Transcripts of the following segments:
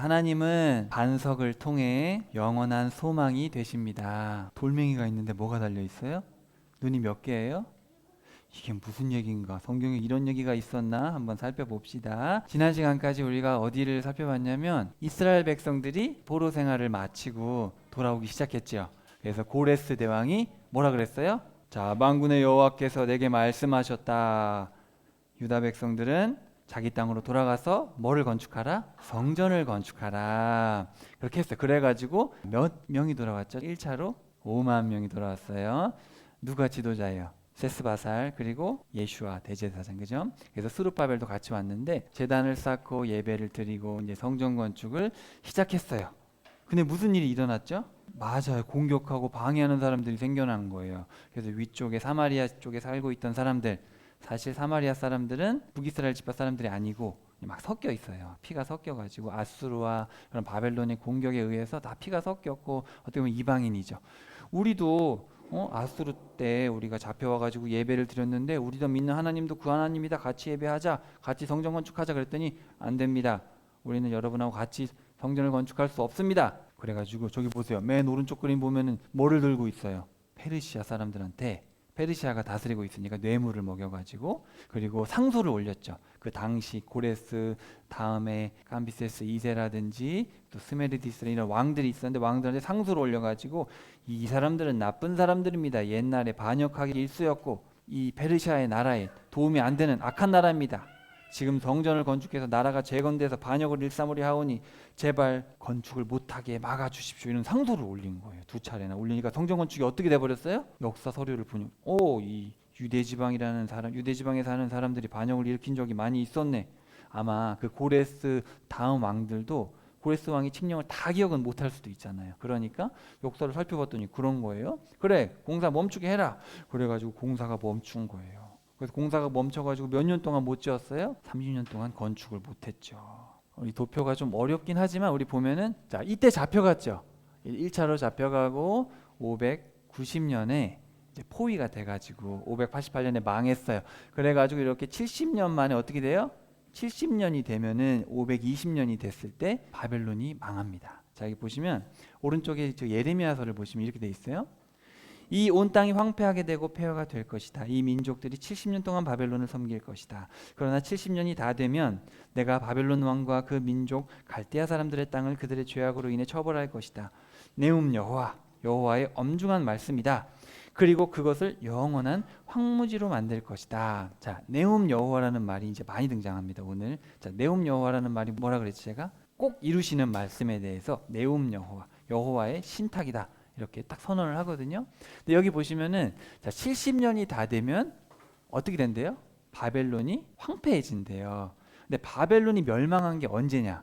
하나님은 반석을 통해 영원한 소망이 되십니다. 돌멩이가 있는데 뭐가 달려 있어요? 눈이 몇 개예요? 이게 무슨 얘기인가? 성경에 이런 얘기가 있었나? 한번 살펴봅시다. 지난 시간까지 우리가 어디를 살펴봤냐면 이스라엘 백성들이 포로 생활을 마치고 돌아오기 시작했죠. 그래서 고레스 대왕이 뭐라 그랬어요? 자, 만군의 여호와께서 내게 말씀하셨다. 유다 백성들은 자기 땅으로 돌아가서 뭐를 건축하라? 성전을 건축하라. 그렇게 했어요. 그래가지고 몇 명이 돌아왔죠? 1차로 5만 명이 돌아왔어요. 누가 지도자예요? 세스바살 그리고 예슈아 대제사장, 그죠? 그래서 스룹바벨도 같이 왔는데 제단을 쌓고 예배를 드리고 이제 성전 건축을 시작했어요. 근데 무슨 일이 일어났죠? 맞아요. 공격하고 방해하는 사람들이 생겨난 거예요. 그래서 위쪽에 사마리아 쪽에 살고 있던 사람들, 사실 사마리아 사람들은 북이스라엘 지파 사람들이 아니고 막 섞여 있어요. 피가 섞여가지고 아수르와 그런 바벨론의 공격에 의해서 다 피가 섞였고 어떻게 보면 이방인이죠. 우리도 아수르 때 우리가 잡혀와가지고 예배를 드렸는데 우리도 믿는 하나님도 그 하나님이다. 같이 예배하자. 같이 성전 건축하자. 그랬더니 안 됩니다. 우리는 여러분하고 같이 성전을 건축할 수 없습니다. 그래가지고 저기 보세요. 맨 오른쪽 그림 보면은 뭐를 들고 있어요? 페르시아 사람들한테 페르시아가 다스리고 있으니까 뇌물을 먹여가지고 그리고 상소를 올렸죠. 그 당시 고레스 다음에 캄비세스 2세라든지 또 스메르디스 이런 왕들이 있었는데 왕들한테 상소를 올려가지고 이 사람들은 나쁜 사람들입니다. 옛날에 반역하기 일쑤였고 이 페르시아의 나라에 도움이 안 되는 악한 나라입니다. 지금 성전을 건축해서 나라가 재건돼서 반역을 일삼으려 하오니 제발 건축을 못하게 막아주십시오. 이런 상소를 올린 거예요. 2차례나 올리니까 성전 건축이 어떻게 돼버렸어요? 역사 서류를 보니 이 유대 지방이라는 사람, 유대 지방에 사는 사람들이 반역을 일으킨 적이 많이 있었네. 아마 그 고레스 다음 왕들도 고레스 왕이 칙령을 다 기억은 못할 수도 있잖아요. 그러니까 역사를 살펴봤더니 그런 거예요. 그래, 공사 멈추게 해라. 그래가지고 공사가 멈춘 거예요. 그래서 공사가 멈춰가지고 몇 년 동안 못 지었어요? 30년 동안 건축을 못했죠. 우리 도표가 좀 어렵긴 하지만 우리 보면은 자 이때 잡혀갔죠. 1차로 잡혀가고 590년에 이제 포위가 돼가지고 588년에 망했어요. 그래가지고 이렇게 70년 만에 어떻게 돼요? 70년이 되면은 520년이 됐을 때 바벨론이 망합니다. 자 여기 보시면 오른쪽에 저 예레미야서를 보시면 이렇게 돼 있어요. 이 온 땅이 황폐하게 되고 폐허가 될 것이다. 이 민족들이 70년 동안 바벨론을 섬길 것이다. 그러나 70년이 다 되면 내가 바벨론 왕과 그 민족 갈대아 사람들의 땅을 그들의 죄악으로 인해 처벌할 것이다. 내움 여호와의 엄중한 말씀이다. 그리고 그것을 영원한 황무지로 만들 것이다. 자, 네움 여호와라는 말이 이제 많이 등장합니다. 오늘. 자, 네움 여호와라는 말이 뭐라 그랬지 제가? 꼭 이루시는 말씀에 대해서 네움 여호와의 신탁이다. 이렇게 딱 선언을 하거든요. 근데 여기 보시면은 자, 70년이 다 되면 어떻게 된대요? 바벨론이 황폐해진대요. 근데 바벨론이 멸망한 게 언제냐?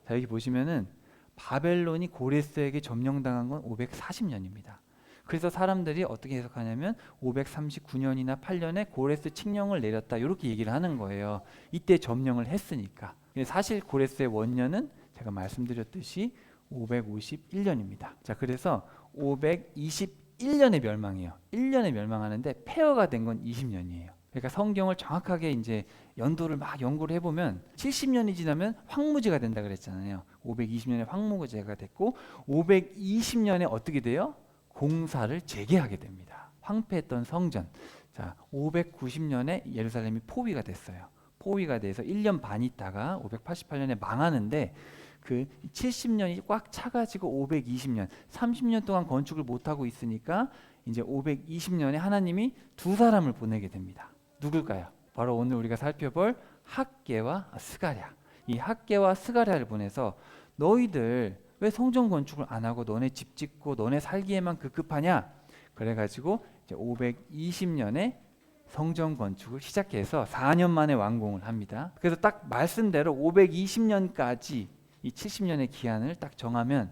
자, 여기 보시면은 바벨론이 고레스에게 점령당한 건 540년입니다. 그래서 사람들이 어떻게 해석하냐면 539년이나 8년에 고레스 칙령을 내렸다 이렇게 얘기를 하는 거예요. 이때 점령을 했으니까. 사실 고레스의 원년은 제가 말씀드렸듯이 551년입니다. 자, 그래서 521년에 멸망해요. 1년에 멸망하는데 폐허가 된 건 20년이에요. 그러니까 성경을 정확하게 이제 연도를 막 연구를 해보면 70년이 지나면 황무지가 된다 그랬잖아요. 520년에 황무지가 됐고 520년에 어떻게 돼요? 공사를 재개하게 됩니다. 황폐했던 성전. 자, 590년에 예루살렘이 포위가 됐어요. 포위가 돼서 1년 반 있다가 588년에 망하는데 그 70년이 꽉 차가지고 520년, 30년 동안 건축을 못하고 있으니까 이제 520년에 하나님이 두 사람을 보내게 됩니다. 누굴까요? 바로 오늘 우리가 살펴볼 학개와 스가랴. 이 학개와 스가랴를 보내서 너희들 왜 성전 건축을 안 하고 너네 집 짓고 너네 살기에만 급급하냐? 그래가지고 이제 520년에 성전 건축을 시작해서 4년 만에 완공을 합니다. 그래서 딱 말씀대로 520년까지 이 70년의 기한을 딱 정하면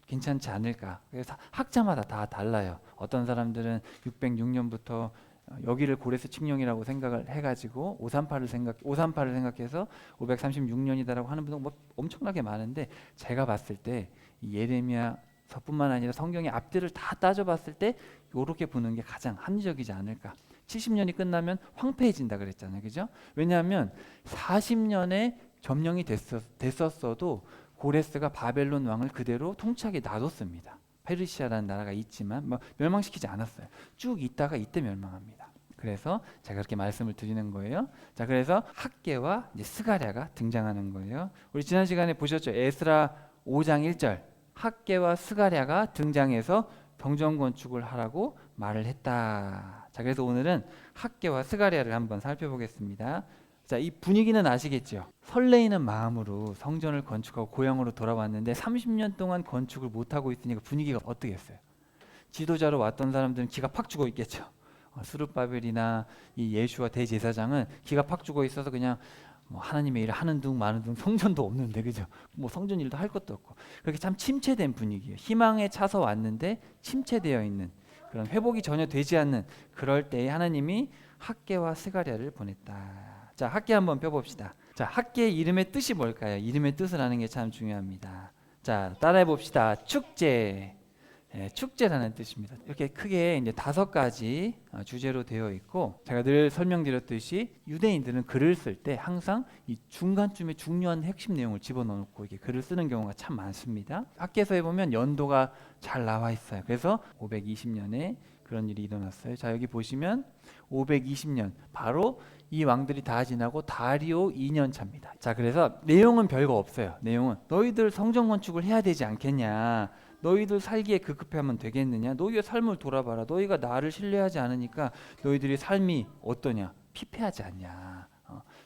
괜찮지 않을까. 그래서 학자마다 다 달라요. 어떤 사람들은 606년부터 여기를 고레스 칙령이라고 생각을 해가지고 538을 생각해서 536년이다라고 하는 분도 뭐 엄청나게 많은데 제가 봤을 때 예레미야서뿐만 아니라 성경의 앞뒤를 다 따져봤을 때 이렇게 보는 게 가장 합리적이지 않을까. 70년이 끝나면 황폐해진다 그랬잖아요, 그죠? 왜냐하면 40년에 점령이 됐었어도 고레스가 바벨론 왕을 그대로 통치하게 놔뒀습니다. 페르시아라는 나라가 있지만 뭐 멸망시키지 않았어요. 쭉 있다가 이때 멸망합니다. 그래서 제가 그렇게 말씀을 드리는 거예요. 자, 그래서 학개와 이제 스가랴가 등장하는 거예요. 우리 지난 시간에 보셨죠? 에스라 5장 1절 학개와 스가랴가 등장해서 성전 건축을 하라고 말을 했다. 자, 그래서 오늘은 학개와 스가랴를 한번 살펴보겠습니다. 자, 이 분위기는 아시겠죠? 설레이는 마음으로 성전을 건축하고 고향으로 돌아왔는데 30년 동안 건축을 못하고 있으니까 분위기가 어떻겠어요? 지도자로 왔던 사람들은 기가 팍 죽어 있겠죠. 스룹바벨이나 이 예수와 대제사장은 기가 팍 죽어 있어서 그냥 뭐 하나님의 일을 하는 둥 마는 둥 성전도 없는데 그죠? 뭐 성전 일도 할 것도 없고 그렇게 참 침체된 분위기예요. 희망에 차서 왔는데 침체되어 있는 그런 회복이 전혀 되지 않는 그럴 때에 하나님이 학개와 스가랴를 보냈다. 자, 학개 한번 펴봅시다. 자, 학개의 이름의 뜻이 뭘까요? 이름의 뜻을 아는 게 참 중요합니다. 자, 따라해 봅시다. 축제. 축제라는 뜻입니다. 이렇게 크게 이제 5가지 주제로 되어 있고 제가 늘 설명드렸듯이 유대인들은 글을 쓸 때 항상 이 중간쯤에 중요한 핵심 내용을 집어넣고 이렇게 글을 쓰는 경우가 참 많습니다. 학개서에 보면 연도가 잘 나와 있어요. 그래서 520년에 그런 일이 일어났어요. 자, 여기 보시면 520년 바로 이 왕들이 다 지나고 다리오 2년 차입니다. 자, 그래서 내용은 별거 없어요. 내용은 너희들 성전 건축을 해야 되지 않겠냐, 너희들 살기에 급급하면 되겠느냐, 너희의 삶을 돌아봐라, 너희가 나를 신뢰하지 않으니까 너희들의 삶이 어떠냐, 피폐하지 않냐,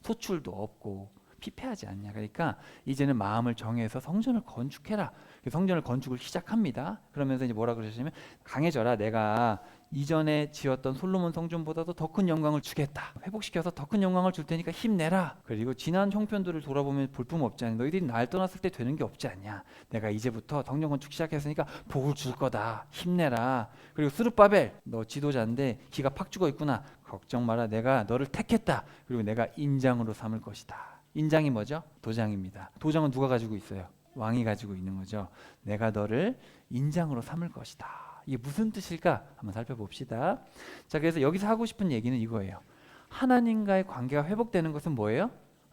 소출도 없고 피폐하지 않냐. 그러니까 이제는 마음을 정해서 성전을 건축해라. 성전을 건축을 시작합니다. 그러면서 이제 뭐라 그러시냐면 강해져라, 내가 이전에 지었던 솔로몬 성전보다도 더 큰 영광을 주겠다. 회복시켜서 더 큰 영광을 줄 테니까 힘내라. 그리고 지난 형편들을 돌아보면 볼품 없지 않냐, 너희들이 날 떠났을 때 되는 게 없지 않냐, 내가 이제부터 성전 건축 시작했으니까 복을 줄 거다, 힘내라. 그리고 스룹바벨, 너 지도자인데 기가 팍 죽어 있구나, 걱정 마라, 내가 너를 택했다. 그리고 내가 인장으로 삼을 것이다. 인장이 뭐죠? 도장입니다. 도장은 누가 가지고 있어요? 왕이 가지고 있는 거죠. 내가 너를 인장으로 삼을 것이다. 이게 무슨 뜻일까? 한번 살펴봅시다. 자, 그래서 여기서 하고 싶은 얘기는 이거예요. 하나님과의 관계가 회복되는 것은 뭐예요?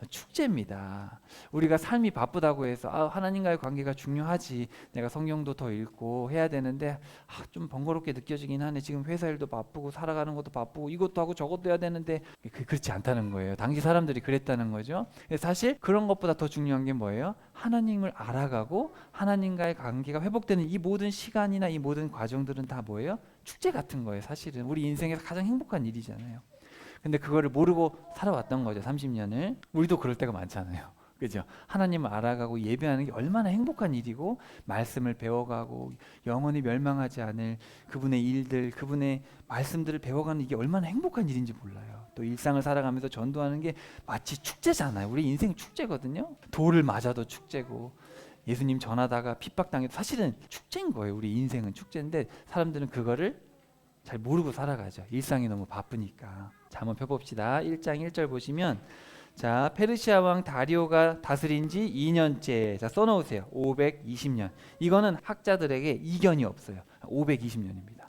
축제입니다. 우리가 삶이 바쁘다고 해서 하나님과의 관계가 중요하지, 내가 성경도 더 읽고 해야 되는데 좀 번거롭게 느껴지긴 하네, 지금 회사 일도 바쁘고 살아가는 것도 바쁘고 이것도 하고 저것도 해야 되는데, 그렇지 않다는 거예요. 당시 사람들이 그랬다는 거죠. 사실 그런 것보다 더 중요한 게 뭐예요? 하나님을 알아가고 하나님과의 관계가 회복되는 이 모든 시간이나 이 모든 과정들은 다 뭐예요? 축제 같은 거예요. 사실은 우리 인생에서 가장 행복한 일이잖아요. 근데 그거를 모르고 살아왔던 거죠. 30년을. 우리도 그럴 때가 많잖아요. 그죠? 하나님을 알아가고 예배하는 게 얼마나 행복한 일이고, 말씀을 배워가고 영원히 멸망하지 않을 그분의 일들, 그분의 말씀들을 배워가는 이게 얼마나 행복한 일인지 몰라요. 또 일상을 살아가면서 전도하는 게 마치 축제잖아요. 우리 인생 축제거든요. 돌을 맞아도 축제고, 예수님 전하다가 핍박당해도 사실은 축제인 거예요. 우리 인생은 축제인데 사람들은 그거를 잘 모르고 살아가죠. 일상이 너무 바쁘니까. 자, 한번 펴봅시다. 1장 1절 보시면, 자, 페르시아 왕 다리오가 다스린 지 2년째. 자, 써놓으세요. 520년. 이거는 학자들에게 이견이 없어요. 520년입니다.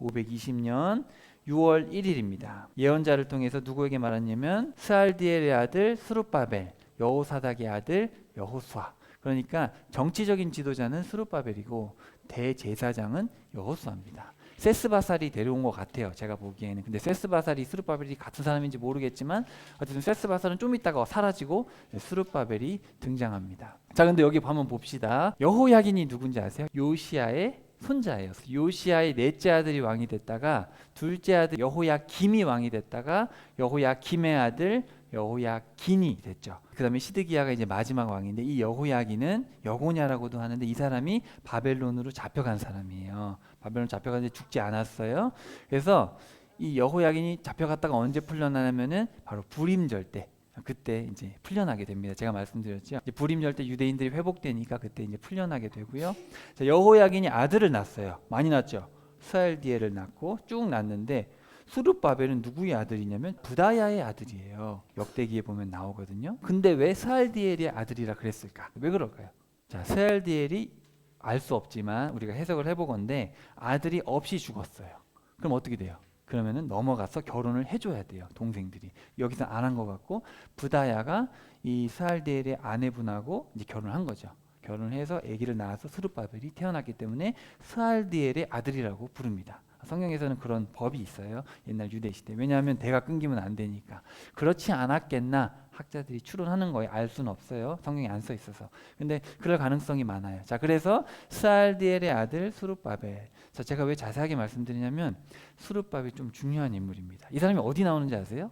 520년 6월 1일입니다. 예언자를 통해서 누구에게 말했냐면 스알디엘의 아들 스룹바벨, 여호사닥의 아들 여호수아. 그러니까 정치적인 지도자는 스룹바벨이고 대제사장은 여호수아입니다. 세스바살이 데려온 것 같아요. 제가 보기에는. 근데 세스바살이 스룹바벨이 같은 사람인지 모르겠지만 어쨌든 세스바살은 좀 있다가 사라지고 스룹바벨이 등장합니다. 자, 근데 여기 한번 봅시다. 여호야긴이 누군지 아세요? 요시야의 손자예요. 요시야의 넷째 아들이 왕이 됐다가 둘째 아들 여호야김이 왕이 됐다가 여호야김의 아들 여호야긴이 됐죠. 그 다음에 시드기야가 이제 마지막 왕인데, 이 여호야긴은 여고냐라고도 하는데 이 사람이 바벨론으로 잡혀간 사람이에요. 바벨론 잡혀갔는데 죽지 않았어요. 그래서 이 여호야긴이 잡혀갔다가 언제 풀려나냐면은 바로 불임절 때, 그때 이제 풀려나게 됩니다. 제가 말씀드렸죠. 이제 불임절 때 유대인들이 회복되니까 그때 이제 풀려나게 되고요. 자, 여호야긴이 아들을 낳았어요. 많이 낳았죠. 스알디엘을 낳고 쭉 낳았는데, 스룹바벨은 누구의 아들이냐면 부다야의 아들이에요. 역대기에 보면 나오거든요. 근데 왜 스알디엘의 아들이라 그랬을까? 왜 그럴까요? 자, 스알디엘이 알 수 없지만 우리가 해석을 해보건데 아들이 없이 죽었어요. 그럼 어떻게 돼요? 그러면은 넘어가서 결혼을 해줘야 돼요. 동생들이. 여기서 안 한 것 같고 부다야가 이 스알디엘의 아내분하고 이제 결혼을 한 거죠. 결혼을 해서 아기를 낳아서 스룹바벨이 태어났기 때문에 스알디엘의 아들이라고 부릅니다. 성경에서는 그런 법이 있어요. 옛날 유대 시대. 왜냐하면 대가 끊기면 안 되니까. 그렇지 않았겠나 학자들이 추론하는 거예요. 알 수는 없어요. 성경에 안 써 있어서. 근데 그럴 가능성이 많아요. 자, 그래서 스알디엘의 아들 스룹바벨. 자, 제가 왜 자세하게 말씀드리냐면 스룹바벨이 좀 중요한 인물입니다. 이 사람이 어디 나오는지 아세요?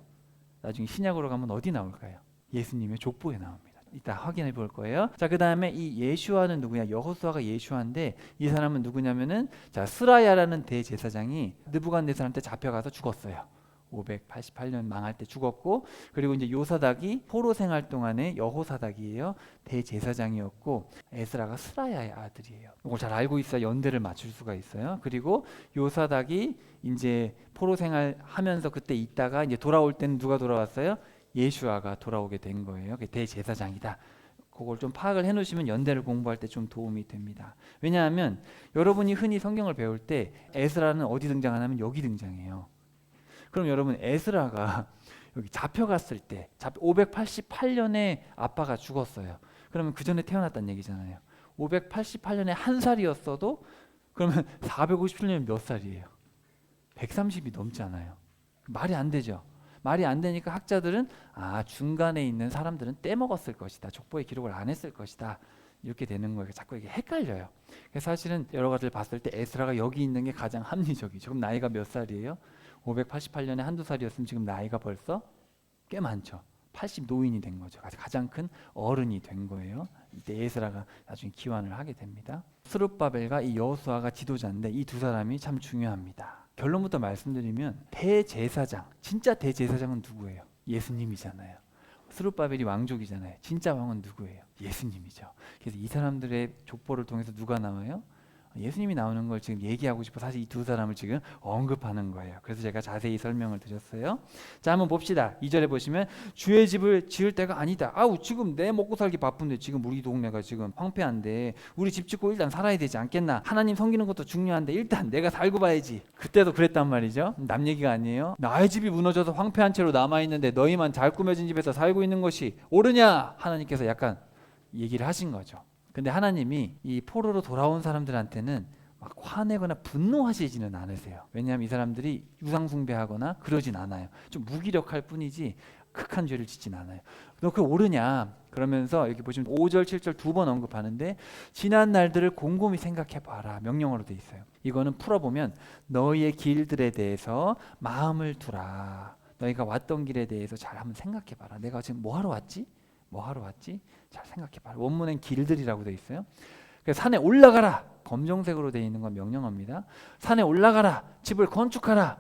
나중에 신약으로 가면 어디 나올까요? 예수님의 족보에 나옵니다. 이따 확인해 볼 거예요. 자, 그 다음에 이 예슈아는 누구냐? 여호수아가 예슈아인데 이 사람은 누구냐면은 자, 스라야라는 대제사장이 느부갓네살한테 잡혀가서 죽었어요. 588년 망할 때 죽었고, 그리고 이제 요사닥이 포로 생활 동안에 여호사닥이에요. 대제사장이었고, 에스라가 스라야의 아들이에요. 이걸 잘 알고 있어야 연대를 맞출 수가 있어요. 그리고 요사닥이 이제 포로 생활하면서 그때 있다가 이제 돌아올 때는 누가 돌아왔어요? 예슈아가 돌아오게 된 거예요. 대제사장이다. 그걸 좀 파악을 해놓으시면 연대를 공부할 때 좀 도움이 됩니다. 왜냐하면 여러분이 흔히 성경을 배울 때 에스라는 어디 등장하냐면 여기 등장해요. 그럼 여러분 에스라가 여기 잡혀갔을 때 588년에 아빠가 죽었어요. 그러면 그 전에 태어났다는 얘기잖아요. 588년에 한 살이었어도 그러면 457년이면 몇 살이에요? 130이 넘지 않아요. 말이 안 되죠. 말이 안 되니까 학자들은 중간에 있는 사람들은 떼먹었을 것이다. 족보에 기록을 안 했을 것이다. 이렇게 되는 거예요. 자꾸 이게 헷갈려요. 그래서 사실은 여러 가지를 봤을 때 에스라가 여기 있는 게 가장 합리적이죠. 그럼 나이가 몇 살이에요? 588년에 한두 살이었으면 지금 나이가 벌써 꽤 많죠. 80 노인이 된 거죠. 가장 큰 어른이 된 거예요. 이때 에스라가 나중에 기환을 하게 됩니다. 스룹바벨과 이 여호수아가 지도자인데 이 두 사람이 참 중요합니다. 결론부터 말씀드리면 대제사장, 진짜 대제사장은 누구예요? 예수님이잖아요. 스룹바벨이 왕족이잖아요. 진짜 왕은 누구예요? 예수님이죠. 그래서 이 사람들의 족보를 통해서 누가 나와요? 예수님이 나오는 걸 지금 얘기하고 싶어 사실 이 두 사람을 지금 언급하는 거예요. 그래서 제가 자세히 설명을 드렸어요. 자, 한번 봅시다. 2절에 보시면 주의 집을 지을 때가 아니다. 지금 내 먹고 살기 바쁜데 지금 우리 동네가 지금 황폐한데 우리 집 짓고 일단 살아야 되지 않겠나? 하나님 섬기는 것도 중요한데 일단 내가 살고 봐야지. 그때도 그랬단 말이죠. 남 얘기가 아니에요. 나의 집이 무너져서 황폐한 채로 남아있는데 너희만 잘 꾸며진 집에서 살고 있는 것이 옳으냐? 하나님께서 약간 얘기를 하신 거죠. 근데 하나님이 이 포로로 돌아온 사람들한테는 막 화내거나 분노하시지는 않으세요. 왜냐하면 이 사람들이 우상숭배하거나 그러진 않아요. 좀 무기력할 뿐이지 극한 죄를 짓진 않아요. 너 그거 옳으냐? 그러면서 여기 보시면 5절, 7절 두 번 언급하는데 지난 날들을 곰곰이 생각해 봐라. 명령어로 돼 있어요. 이거는 풀어보면 너희의 길들에 대해서 마음을 두라. 너희가 왔던 길에 대해서 잘 한번 생각해 봐라. 내가 지금 뭐 하러 왔지? 잘 생각해봐라. 원문엔 길들이라고 돼 있어요. 그래서 산에 올라가라. 검정색으로 돼 있는 건 명령어입니다. 산에 올라가라. 집을 건축하라.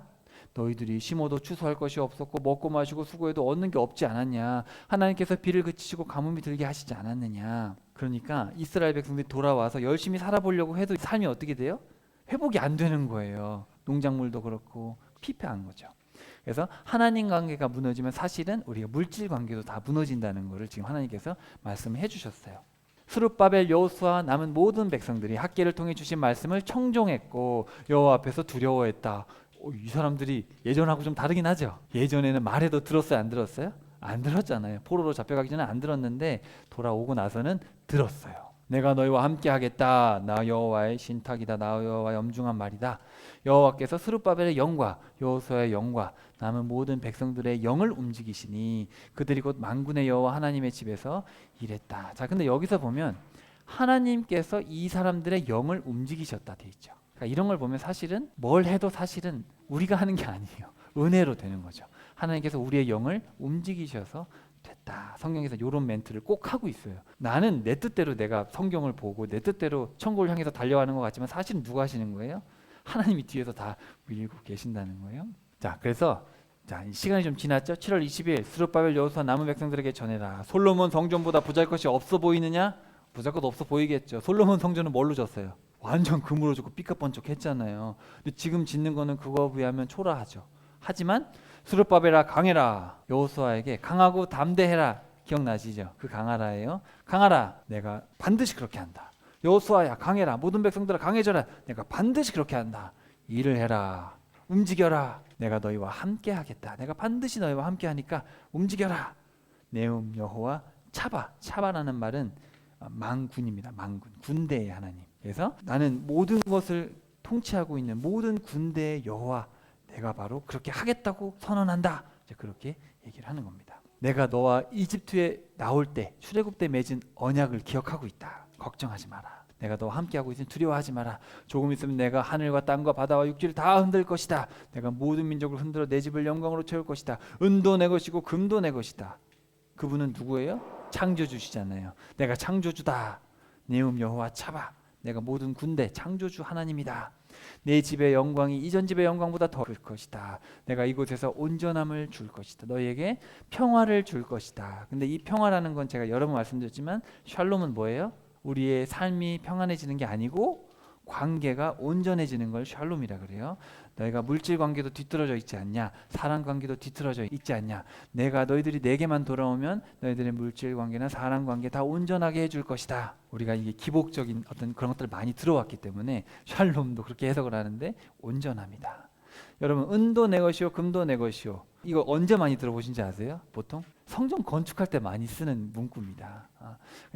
너희들이 심어도 추수할 것이 없었고 먹고 마시고 수고해도 얻는 게 없지 않았냐. 하나님께서 비를 그치시고 가뭄이 들게 하시지 않았느냐. 그러니까 이스라엘 백성들이 돌아와서 열심히 살아보려고 해도 삶이 어떻게 돼요? 회복이 안 되는 거예요. 농작물도 그렇고 피폐한 거죠. 그래서 하나님 관계가 무너지면 사실은 우리가 물질 관계도 다 무너진다는 것을 지금 하나님께서 말씀해 주셨어요. 스룹바벨, 여호수아 남은 모든 백성들이 학계를 통해 주신 말씀을 청종했고 여호와 앞에서 두려워했다. 이 사람들이 예전하고 좀 다르긴 하죠. 예전에는 말해도 들었어요, 안 들었어요? 안 들었잖아요. 포로로 잡혀가기 전에 안 들었는데 돌아오고 나서는 들었어요. 내가 너희와 함께 하겠다. 나 여호와의 신탁이다. 나 여호와의 엄중한 말이다. 여호와께서 스룹바벨의 영과 여호수아의 영과 남은 모든 백성들의 영을 움직이시니 그들이 곧 만군의 여호와 하나님의 집에서 일했다. 자, 근데 여기서 보면 하나님께서 이 사람들의 영을 움직이셨다 돼 있죠. 그러니까 이런 걸 보면 사실은 뭘 해도 사실은 우리가 하는 게 아니에요. 은혜로 되는 거죠. 하나님께서 우리의 영을 움직이셔서 됐다. 성경에서 이런 멘트를 꼭 하고 있어요. 나는 내 뜻대로 내가 성경을 보고 내 뜻대로 천국을 향해서 달려가는 것 같지만 사실은 누가 하시는 거예요? 하나님이 뒤에서 다 밀고 계신다는 거예요. 자, 그래서 시간이 좀 지났죠? 7월 20일 스룹바벨 여호수아 남은 백성들에게 전해라. 솔로몬 성전보다 보잘것이 없어 보이느냐? 보잘것 없어 보이겠죠. 솔로몬 성전은 뭘로 졌어요? 완전 금으로 졌고 삐까번쩍했잖아요. 근데 지금 짓는 거는 그거에 비하면 초라하죠. 하지만 스룹바벨아 강해라. 여호수아에게 강하고 담대해라. 기억나시죠? 그 강하라예요. 강하라. 내가 반드시 그렇게 한다. 여호수아야 강해라. 모든 백성들아 강해져라. 내가 반드시 그렇게 한다. 일을 해라. 움직여라. 내가 너희와 함께 하겠다. 내가 반드시 너희와 함께 하니까 움직여라. 내음 여호와 차바. 차바라는 말은 망군입니다. 망군, 군대의 하나님. 그래서 나는 모든 것을 통치하고 있는 모든 군대의 여호와, 내가 바로 그렇게 하겠다고 선언한다. 이제 그렇게 얘기를 하는 겁니다. 내가 너와 이집트에 나올 때 출애굽 때 맺은 언약을 기억하고 있다. 걱정하지 마라. 내가 너와 함께하고 있으니 두려워하지 마라. 조금 있으면 내가 하늘과 땅과 바다와 육지를 다 흔들 것이다. 내가 모든 민족을 흔들어 내 집을 영광으로 채울 것이다. 은도 내 것이고 금도 내 것이다. 그분은 누구예요? 창조주시잖아요. 내가 창조주다. 내음 여호와 차바. 내가 모든 군대 창조주 하나님이다. 내 집의 영광이 이전 집의 영광보다 더 클 것이다. 내가 이곳에서 온전함을 줄 것이다. 너희에게 평화를 줄 것이다. 근데 이 평화라는 건 제가 여러 번 말씀드렸지만 샬롬은 뭐예요? 우리의 삶이 평안해지는 게 아니고 관계가 온전해지는 걸 샬롬이라 그래요. 너희가 물질 관계도 뒤떨어져 있지 않냐? 사람 관계도 뒤떨어져 있지 않냐? 내가 너희들이 내게만 돌아오면 너희들의 물질 관계나 사람 관계 다 온전하게 해줄 것이다. 우리가 이게 기복적인 어떤 그런 것들을 많이 들어왔기 때문에 샬롬도 그렇게 해석을 하는데 온전합니다. 여러분, 은도 내 것이요 금도 내 것이요, 이거 언제 많이 들어보신지 아세요? 보통 성전 건축할 때 많이 쓰는 문구입니다.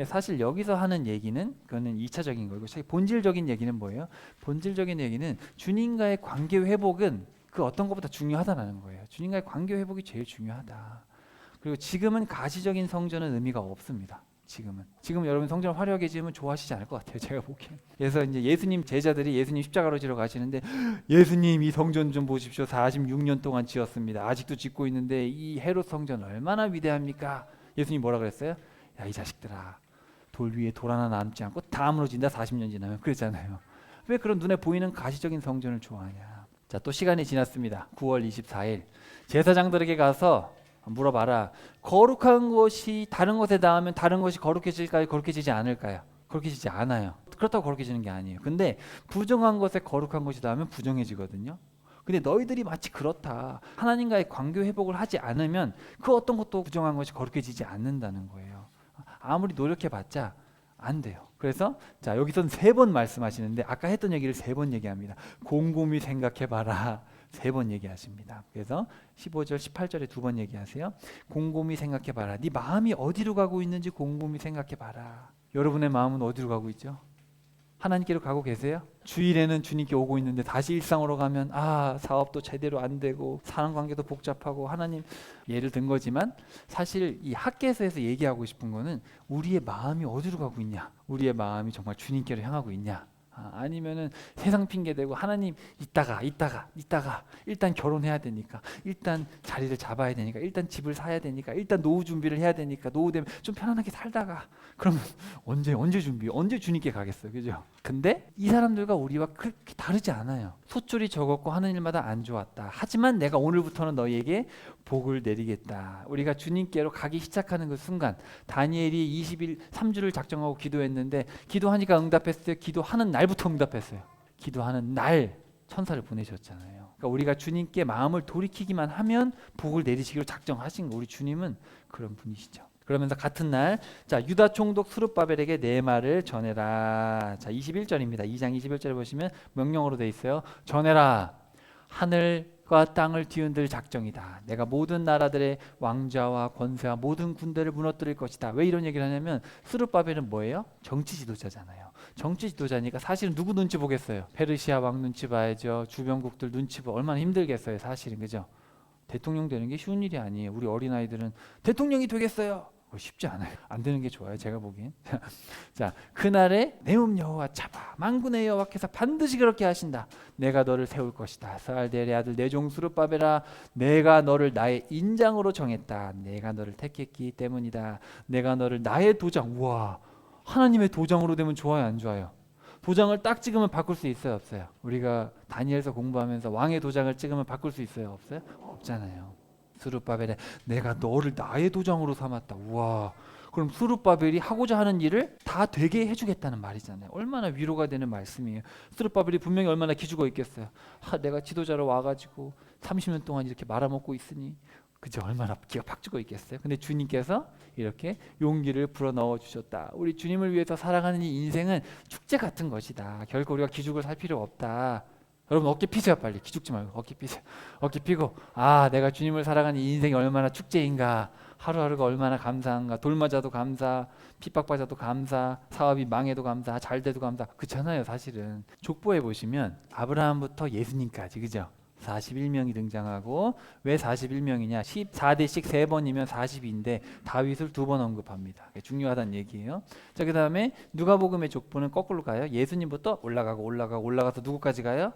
사실 여기서 하는 얘기는 그거는 2차적인 거고, 본질적인 얘기는 뭐예요? 본질적인 얘기는 주님과의 관계 회복은 그 어떤 것보다 중요하다는 거예요. 주님과의 관계 회복이 제일 중요하다. 그리고 지금은 가시적인 성전은 의미가 없습니다. 지금 여러분 성전 화려하게 지으면 좋아하시지 않을 것 같아요. 제가 보기엔. 그래서 이제 예수님 제자들이 예수님 십자가로 지러 가시는데, 예수님 이 성전 좀 보십시오. 46년 동안 지었습니다. 아직도 짓고 있는데 이 헤롯 성전 얼마나 위대합니까? 예수님 뭐라 그랬어요? 야, 이 자식들아, 돌 위에 돌 하나 남지 않고 다 무너진다. 40년 지나면. 그랬잖아요. 왜 그런 눈에 보이는 가시적인 성전을 좋아하냐? 자, 또 시간이 지났습니다. 9월 24일 제사장들에게 가서 물어봐라. 거룩한 것이 다른 것에 닿으면 다른 것이 거룩해질까요? 거룩해지지 않을까요? 거룩해지지 않아요. 그렇다고 거룩해지는 게 아니에요. 근데 부정한 것에 거룩한 것이 닿으면 부정해지거든요. 근데 너희들이 마치 그렇다. 하나님과의 관계 회복을 하지 않으면 그 어떤 것도 부정한 것이 거룩해지지 않는다는 거예요. 아무리 노력해봤자 안 돼요. 그래서 자, 여기서는 3번 말씀하시는데 아까 했던 얘기를 3번 얘기합니다. 곰곰이 생각해봐라. 3번 얘기하십니다. 그래서 15절 18절에 2번 얘기하세요. 곰곰이 생각해봐라. 네 마음이 어디로 가고 있는지 곰곰이 생각해봐라. 여러분의 마음은 어디로 가고 있죠? 하나님께로 가고 계세요? 주일에는 주님께 오고 있는데 다시 일상으로 가면 사업도 제대로 안 되고 사람관계도 복잡하고, 하나님 예를 든 거지만 사실 이 학계에서 얘기하고 싶은 거는 우리의 마음이 어디로 가고 있냐, 우리의 마음이 정말 주님께로 향하고 있냐, 아니면은 세상 핑계 대고 하나님 이따가 일단 결혼해야 되니까, 일단 자리를 잡아야 되니까, 일단 집을 사야 되니까, 일단 노후 준비를 해야 되니까, 노후 되면 좀 편안하게 살다가 그러면 언제 준비, 언제 주님께 가겠어요, 그죠? 근데 이 사람들과 우리와 그렇게 다르지 않아요. 소출이 적었고 하는 일마다 안 좋았다. 하지만 내가 오늘부터는 너희에게 복을 내리겠다. 우리가 주님께로 가기 시작하는 그 순간, 다니엘이 20일 3주를 작정하고 기도했는데 기도하니까 응답했어요. 기도하는 날부터 응답했어요. 기도하는 날 천사를 보내셨잖아요. 그러니까 우리가 주님께 마음을 돌이키기만 하면 복을 내리시기로 작정하신 거. 우리 주님은 그런 분이시죠. 그러면서 같은 날, 자, 유다 총독 스룹바벨에게 내 말을 전해라. 자, 21절입니다. 2장 21절에 보시면 명령어로 돼 있어요. 전해라. 하늘과 땅을 뒤흔들 작정이다. 내가 모든 나라들의 왕좌와 권세와 모든 군대를 무너뜨릴 것이다. 왜 이런 얘기를 하냐면 스룹바벨은 뭐예요? 정치 지도자잖아요. 정치 지도자니까 사실은 누구 눈치 보겠어요? 페르시아 왕 눈치 봐야죠. 주변국들 눈치 보. 얼마나 힘들겠어요, 사실은. 그죠? 대통령 되는 게 쉬운 일이 아니에요. 우리 어린아이들은 대통령이 되겠어요. 쉽지 않아요. 안 되는 게 좋아요, 제가 보기엔. 자, 그날에 내음 여호와 차바, 만군의 여호와께서 반드시 그렇게 하신다. 내가 너를 세울 것이다. 스알델의 아들 내 종 스룹바벨아, 내가 너를 나의 인장으로 정했다. 내가 너를 택했기 때문이다. 내가 너를 나의 도장, 우와, 하나님의 도장으로 되면 좋아요, 안 좋아요? 도장을 딱 찍으면 바꿀 수 있어요, 없어요? 우리가 다니엘서 공부하면서 왕의 도장을 찍으면 바꿀 수 있어요, 없어요? 없잖아요. 스룹바벨에 내가 너를 나의 도장으로 삼았다. 우와, 그럼 스룹바벨이 하고자 하는 일을 다 되게 해주겠다는 말이잖아요. 얼마나 위로가 되는 말씀이에요. 스룹바벨이 분명히 얼마나 기죽어 있겠어요. 내가 지도자로 와가지고 30년 동안 이렇게 말아먹고 있으니, 그죠? 얼마나 기가 팍 죽어 있겠어요. 근데 주님께서 이렇게 용기를 불어넣어 주셨다. 우리 주님을 위해서 살아가는 이 인생은 축제 같은 것이다. 결코 우리가 기죽을 살 필요 없다. 여러분 어깨 피세요, 빨리. 기죽지 말고 어깨 피세요. 어깨 피고, 내가 주님을 살아가는 이 인생이 얼마나 축제인가. 하루하루가 얼마나 감사한가. 돌 맞아도 감사, 핍박받아도 감사, 사업이 망해도 감사, 잘 돼도 감사. 그렇잖아요. 사실은 족보에 보시면 아브라함부터 예수님까지, 그죠? 41명이 등장하고, 왜 41명이냐? 14대씩 3번이면 40인데 다윗을 2번 언급합니다. 중요하다는 얘기예요. 자, 그 다음에 누가복음의 족보는 거꾸로 가요. 예수님부터 올라가서 누구까지 가요?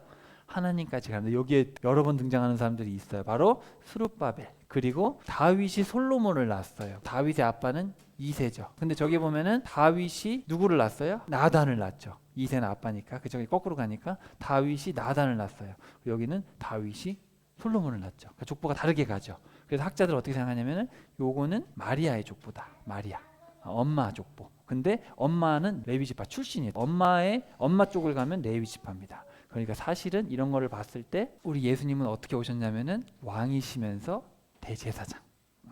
하나님까지 갑니다. 여기에 여러 번 등장하는 사람들이 있어요. 바로 스룹바벨, 그리고 다윗이 솔로몬을 낳았어요. 다윗의 아빠는 이세죠. 근데 저기 보면은 다윗이 누구를 낳았어요? 나단을 낳았죠. 이세는 아빠니까. 그 저기 거꾸로 가니까 다윗이 나단을 낳았어요. 여기는 다윗이 솔로몬을 낳았죠. 그러니까 족보가 다르게 가죠. 그래서 학자들 어떻게 생각하냐면은 요거는 마리아의 족보다. 마리아, 엄마 족보. 근데 엄마는 레위 지파 출신이에요. 엄마 쪽을 가면 레위 지파입니다. 그러니까 사실은 이런 거를 봤을 때 우리 예수님은 어떻게 오셨냐면은 왕이시면서 대제사장,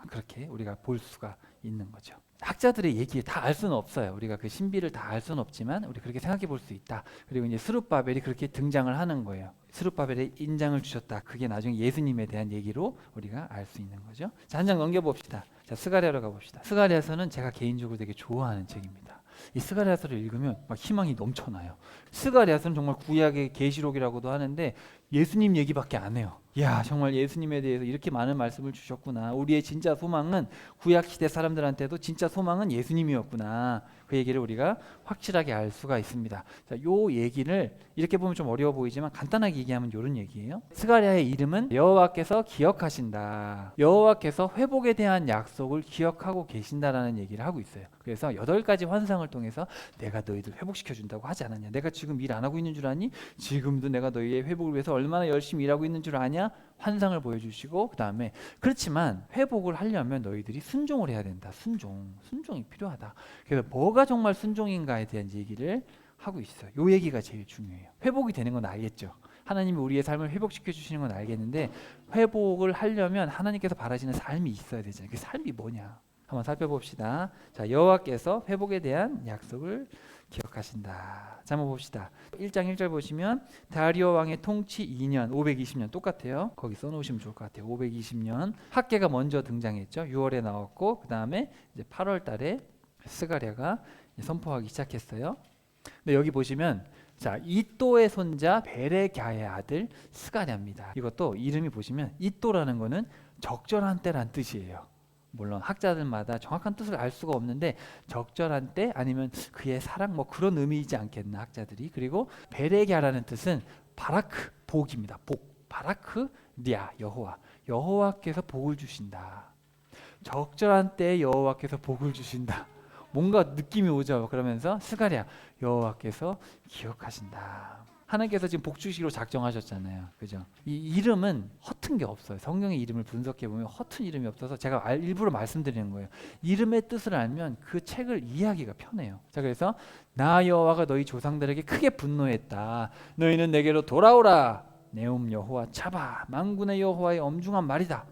그렇게 우리가 볼 수가 있는 거죠. 학자들의 얘기 다 알 수는 없어요. 우리가 그 신비를 다 알 수는 없지만 우리 그렇게 생각해 볼 수 있다. 그리고 이제 스룹바벨이 그렇게 등장을 하는 거예요. 스룹바벨에 인장을 주셨다. 그게 나중에 예수님에 대한 얘기로 우리가 알 수 있는 거죠. 자, 한 장 넘겨봅시다. 자, 스가랴로 가봅시다. 스가랴서는 제가 개인적으로 되게 좋아하는 책입니다. 이 스가랴서를 읽으면 막 희망이 넘쳐나요. 스가랴서는 정말 구약의 계시록이라고도 하는데 예수님 얘기밖에 안 해요. 야, 정말 예수님에 대해서 이렇게 많은 말씀을 주셨구나. 우리의 진짜 소망은, 구약 시대 사람들한테도 진짜 소망은 예수님이었구나. 그 얘기를 우리가 확실하게 알 수가 있습니다. 자, 요 얘기를 이렇게 보면 좀 어려워 보이지만 간단하게 얘기하면 이런 얘기예요. 스가랴의 이름은 여호와께서 기억하신다. 여호와께서 회복에 대한 약속을 기억하고 계신다라는 얘기를 하고 있어요. 그래서 8가지 환상을 통해서 내가 너희들 회복시켜 준다고 하지 않았냐. 내가 지금 일 안 하고 있는 줄 아니? 지금도 내가 너희의 회복을 위해서 얼마나 열심히 일하고 있는 줄 아냐? 환상을 보여주시고, 그 다음에 그렇지만 회복을 하려면 너희들이 순종을 해야 된다. 순종이 필요하다. 그래서 뭐가 정말 순종인가에 대한 얘기를 하고 있어요. 요 얘기가 제일 중요해요. 회복이 되는 건 알겠죠. 하나님이 우리의 삶을 회복시켜 주시는 건 알겠는데 회복을 하려면 하나님께서 바라시는 삶이 있어야 되잖아요. 그 삶이 뭐냐? 한번 살펴봅시다. 자, 여호와께서 회복에 대한 약속을 기억하신다. 자, 한번 봅시다. 1장 1절 보시면 다리오 왕의 통치 2년 520년 똑같아요. 거기 써놓으시면 좋을 것 같아요. 520년 학개가 먼저 등장했죠. 6월에 나왔고 그 다음에 이제 8월 달에 스가랴가 선포하기 시작했어요. 근데 여기 보시면 자, 이또의 손자 베레갸의 아들 스가랴입니다. 이것도 이름이 보시면 이또라는 거는 적절한 때란 뜻이에요. 물론 학자들마다 정확한 뜻을 알 수가 없는데 적절한 때 아니면 그의 사랑 뭐 그런 의미이지 않겠나 학자들이. 그리고 베레갸라는 뜻은 바라크, 복입니다. 복, 바라크 리아, 여호와께서 복을 주신다. 적절한 때에 여호와께서 복을 주신다. 뭔가 느낌이 오죠. 그러면서 스가랴, 여호와께서 기억하신다. 하나님께서 지금 복 주시기로 작정하셨잖아요. 그죠? 이 이름은 허튼 게 없어요. 성경의 이름을 분석해 보면 허튼 이름이 없어서 제가 일부러 말씀드리는 거예요. 이름의 뜻을 알면 그 책을 이해하기가 편해요. 자, 그래서 나 여호와가 너희 조상들에게 크게 분노했다. 너희는 내게로 돌아오라. 네움 여호와 차바 만군의 여호와의 엄중한 말이다.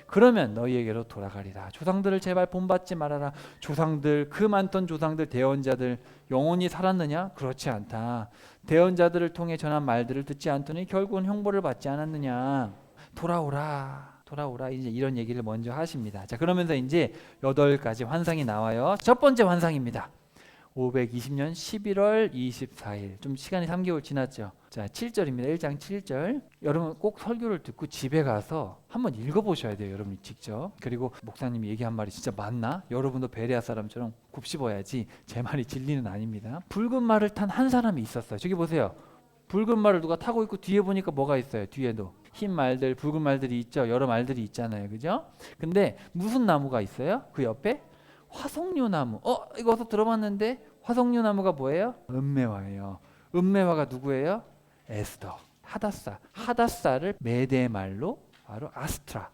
그러면 너희에게로 돌아가리라. 조상들을 제발 본받지 말아라. 조상들, 그 많던 조상들, 대언자들 영원히 살았느냐? 그렇지 않다. 대언자들을 통해 전한 말들을 듣지 않더니 결국은 형벌을 받지 않았느냐? 돌아오라. 이제 이런 얘기를 먼저 하십니다. 자, 그러면서 이제 8가지 환상이 나와요. 첫 번째 환상입니다. 520년 11월 24일. 좀 시간이 3개월 지났죠. 자, 7절입니다. 1장 7절. 여러분 꼭 설교를 듣고 집에 가서 한번 읽어보셔야 돼요. 여러분이 직접. 그리고 목사님이 얘기한 말이 진짜 맞나? 여러분도 베레아 사람처럼 굽씹어야지 제 말이 진리는 아닙니다. 붉은 말을 탄 한 사람이 있었어요. 저기 보세요. 붉은 말을 누가 타고 있고 뒤에 보니까 뭐가 있어요? 뒤에도 흰 말들, 붉은 말들이 있죠. 여러 말들이 있잖아요. 그죠? 근데 무슨 나무가 있어요? 그 옆에 화석류 나무. 이거 어디서 들어봤는데 화석류 나무가 뭐예요? 은메화예요. 은메화가 누구예요? 에스더. 하다사를 메대 말로 바로 아스트라,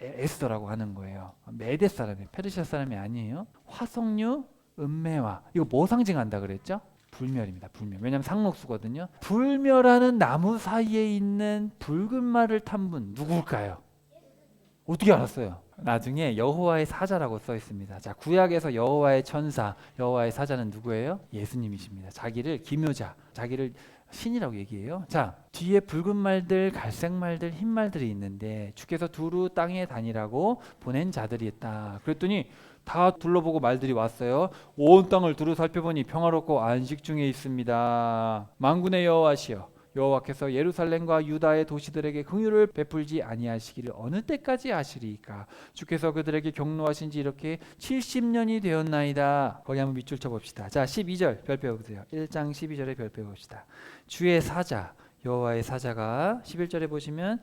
에스더라고 하는 거예요. 메대 사람이에요. 페르시아 사람이 아니에요. 화석류, 은메화. 이거 뭐 상징한다 그랬죠? 불멸입니다. 불멸. 왜냐하면 상록수거든요. 불멸하는 나무 사이에 있는 붉은 말을 탄 분 누굴까요? 어떻게 알았어요? 나중에 여호와의 사자라고 써 있습니다. 자, 구약에서 여호와의 천사, 여호와의 사자는 누구예요? 예수님이십니다. 자기를 기묘자, 자기를 신이라고 얘기해요. 자, 뒤에 붉은 말들, 갈색 말들, 흰 말들이 있는데 주께서 두루 땅에 다니라고 보낸 자들이 있다. 그랬더니 다 둘러보고 말들이 왔어요. 온 땅을 두루 살펴보니 평화롭고 안식 중에 있습니다. 만군의 여호와시여, 여호와께서 예루살렘과 유다의 도시들에게 긍휼을 베풀지 아니하시기를 어느 때까지 하시리이까. 주께서 그들에게 경노하신 지 이렇게 70년이 되었나이다. 거기 한번 밑줄 쳐봅시다. 자, 12절 별표 보세요. 1장 12절에 별표 봅시다. 주의 사자, 여호와의 사자가 11절에 보시면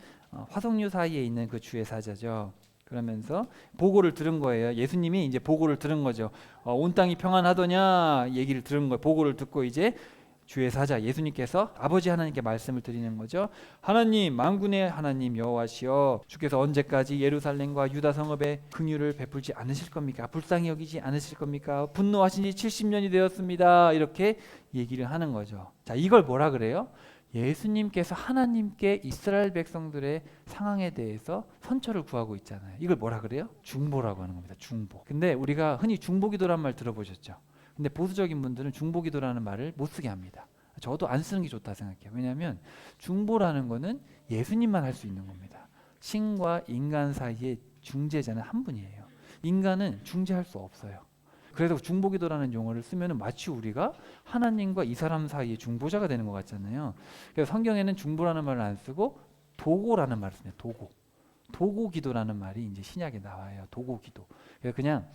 화석류 사이에 있는 그 주의 사자죠. 그러면서 보고를 들은 거예요. 예수님이 이제 보고를 들은 거죠. 온 땅이 평안하더냐 얘기를 들은 거예요. 보고를 듣고 이제 주의 사자 예수님께서 아버지 하나님께 말씀을 드리는 거죠. 하나님, 만군의 하나님 여호와시여, 주께서 언제까지 예루살렘과 유다 성읍에 긍휼을 베풀지 않으실 겁니까? 불쌍히 여기지 않으실 겁니까? 분노하신 지 70년이 되었습니다. 이렇게 얘기를 하는 거죠. 자, 이걸 뭐라 그래요? 예수님께서 하나님께 이스라엘 백성들의 상황에 대해서 선처를 구하고 있잖아요. 이걸 뭐라 그래요? 중보라고 하는 겁니다. 중보. 근데 우리가 흔히 중보기도란 말 들어보셨죠? 근데 보수적인 분들은 중보기도라는 말을 못 쓰게 합니다. 저도 안 쓰는 게 좋다 생각해요. 왜냐하면 중보라는 거는 예수님만 할 수 있는 겁니다. 신과 인간 사이의 중재자는 한 분이에요. 인간은 중재할 수 없어요. 그래서 중보기도라는 용어를 쓰면 마치 우리가 하나님과 이 사람 사이의 중보자가 되는 것 같잖아요. 그래서 성경에는 중보라는 말을 안 쓰고 도고라는 말을 씁니다. 도고기도라는 말이 이제 신약에 나와요. 도고기도. 그래서 그냥